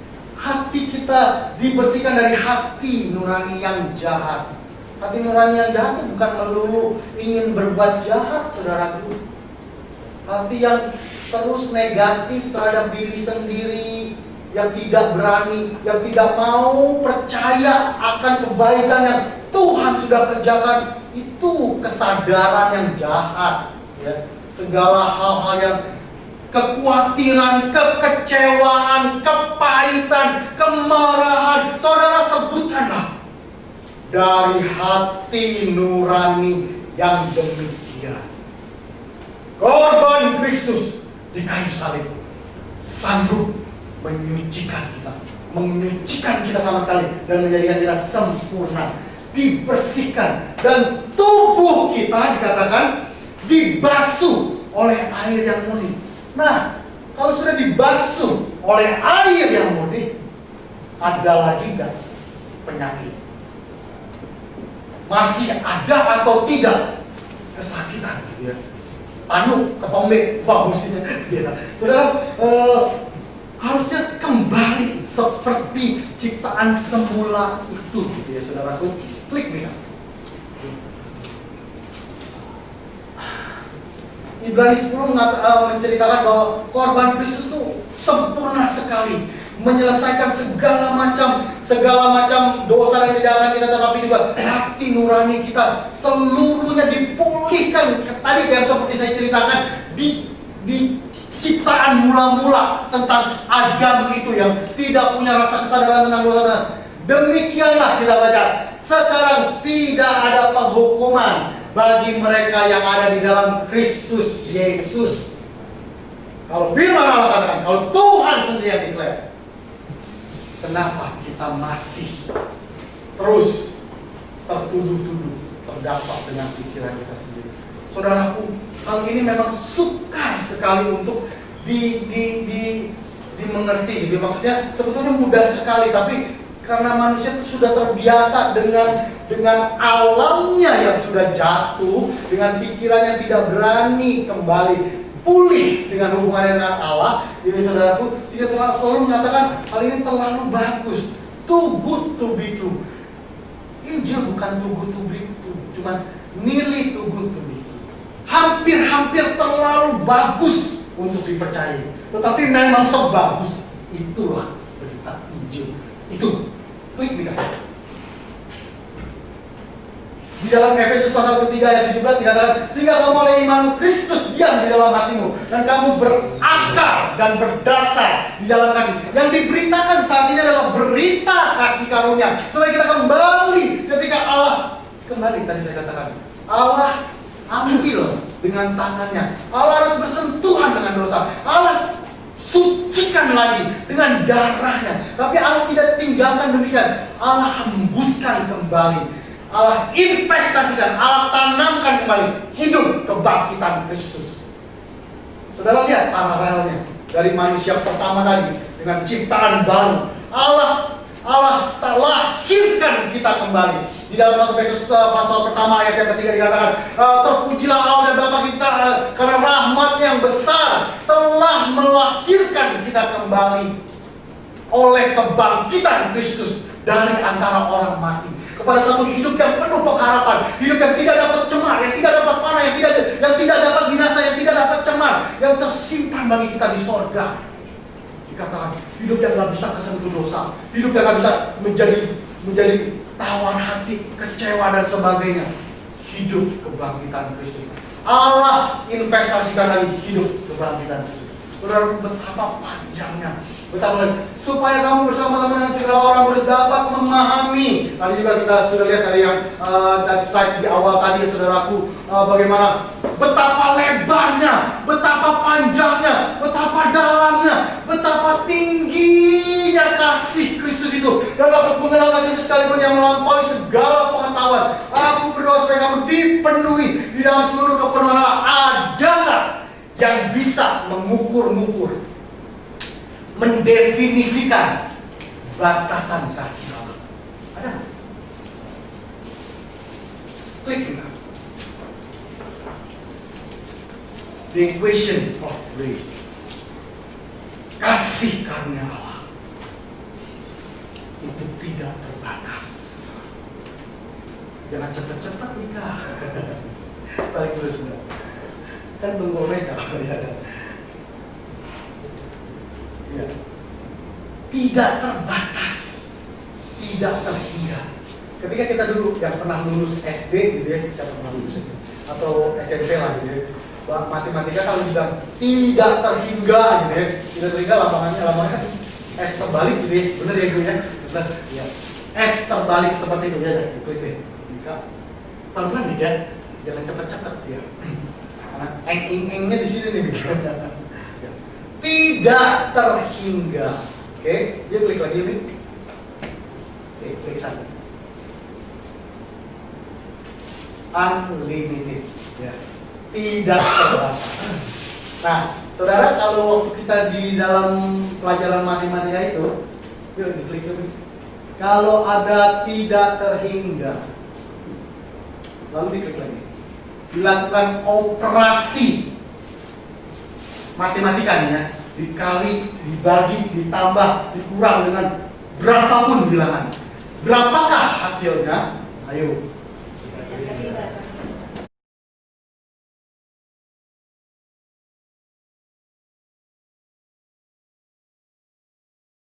hati kita dibersihkan dari hati nurani yang jahat. Hati nurani yang jahat itu bukan melulu ingin berbuat jahat, saudaraku. Hati yang terus negatif terhadap diri sendiri, yang tidak berani, yang tidak mau percaya akan kebaikan yang Tuhan sudah kerjakan, itu kesadaran yang jahat. Ya. Segala hal-hal yang kekhawatiran, kekecewaan, kepahitan, kemarahan, saudara sebutkanlah dari hati nurani yang demikian. Korban Kristus di kayu salib sanggup menyucikan kita sama sekali dan menjadikan kita sempurna, dibersihkan, dan tubuh kita dikatakan dibasuh oleh air yang murni. Nah, kalau sudah dibasuh oleh air yang murni, ada lagi nggak penyakit? Masih ada atau tidak kesakitan? Ya. Anu, ketombe, wah mestinya. Ya. Saudara, harusnya kembali seperti ciptaan semula itu, gitu ya, saudaraku. Klik nih. Ibrani 10 menceritakan bahwa korban Kristus itu sempurna sekali, menyelesaikan segala macam dosa dan kejahatan kita, tetapi juga hati nurani kita seluruhnya dipulihkan. Tadi yang seperti saya ceritakan di ciptaan mula-mula tentang Adam itu yang tidak punya rasa kesadaran tentang dosa. Demikianlah kita baca, sekarang tidak ada penghukuman bagi mereka yang ada di dalam Kristus Yesus. Kalau firman Allah katakan, kalau Tuhan sendiri yang declare, kenapa kita masih terus tertuduh-tuduh, terdampak dengan pikiran kita sendiri? Saudaraku, hal ini memang sukar sekali untuk dimengerti. Jadi maksudnya sebetulnya mudah sekali, tapi karena manusia itu sudah terbiasa dengan alamnya yang sudah jatuh, dengan pikiran yang tidak berani kembali pulih dengan hubungannya dengan Allah. Jadi saudaraku, sehingga Tuhan selalu mengatakan hal ini terlalu bagus, too good to be true. Injil bukan too good to be true, cuma nearly too good to be true. Hampir-hampir terlalu bagus untuk dipercayai, tetapi memang sebagus itulah berita Injil. Itu klik nih. Di dalam Efesus pasal ketiga ayat 17 dikatakan, sehingga kamu oleh iman Kristus diam di dalam hatimu, dan kamu berakar dan berdasar di dalam kasih. Yang diberitakan saat ini adalah berita kasih karunia, supaya kita kembali ketika Allah kembali. Tadi saya katakan, Allah ambil dengan tangannya, Allah harus bersentuhan dengan dosa, Allah sucikan lagi dengan darahnya. Tapi Allah tidak tinggalkan demikian, Allah hembuskan kembali, Allah investasikan, Allah tanamkan kembali hidup kebangkitan Kristus. Saudara lihat paralelnya dari manusia pertama tadi dengan ciptaan baru. Allah lahirkan kita kembali. Di dalam 1 Petrus pasal pertama ayat yang ketiga dikatakan, terpujilah Allah dan Bapa kita karena rahmat-Nya yang besar telah melahirkan kita kembali oleh kebangkitan Kristus dari antara orang mati kepada satu hidup yang penuh pengharapan, hidup yang tidak dapat cemar, yang tidak dapat fana, yang tidak dapat binasa, yang tidak dapat cemar, yang tersimpan bagi kita di sorga. Dikatakan hidup yang gak bisa kesentuh dosa, hidup yang gak bisa menjadi tawar hati, kecewa dan sebagainya. Hidup kebangkitan Kristus. Allah investasikan lagi hidup kebangkitan Kristus. Saudara, betapa panjangnya, betapa supaya kamu bersama-sama dengan segala orang harus dapat memahami. Tadi juga kita sudah lihat dari yang dari slide di awal tadi, saudaraku, bagaimana betapa lebarnya, betapa panjangnya, betapa dalamnya, betapa tingginya kasih Kristus itu, dan dapat mengenal kasih itu sekalipun yang melampaui segala pengetahuan. Aku berdoa supaya kamu dipenuhi di dalam seluruh kepenuhan Allah. Ada nggak yang bisa mengukur-ngukur, mendefinisikan batasan kasih Allah? Ada? Klik juga. The equation of grace. Kasih karunia Allah. Jangan cepat-cepat nikah. Balik dulu sebentar. Kan tunggu mereka. Ya. Tidak terbatas, tidak terhingga. Ketika kita dulu yang pernah lulus SD gitu ya, kita pernah lulus SD, atau SMP lah gitu ya, matematika kalau bilang tidak terhingga gitu ya, tidak terhingga lapangannya S terbalik gitu ya, bener ya gue ya, bener ya. S terbalik seperti itu ya, klik deh. Jika pelan-pelan nih ya, jangan cepet-cepet ya. Karena eng-engnya di sini nih gitu. Ya. Tidak terhingga. Oke, dia klik lagi nih. Oke, klik sana. Unlimited. Ya. Tidak terbatas. Nah, saudara, kalau waktu kita di dalam pelajaran matematika itu, yuk diklik dulu. Kalau ada tidak terhingga, lalu diklik lagi. Dilakukan operasi matematika nih ya, dikali, dibagi, ditambah, dikurang dengan berapapun bilangan. Berapakah hasilnya? Ayo.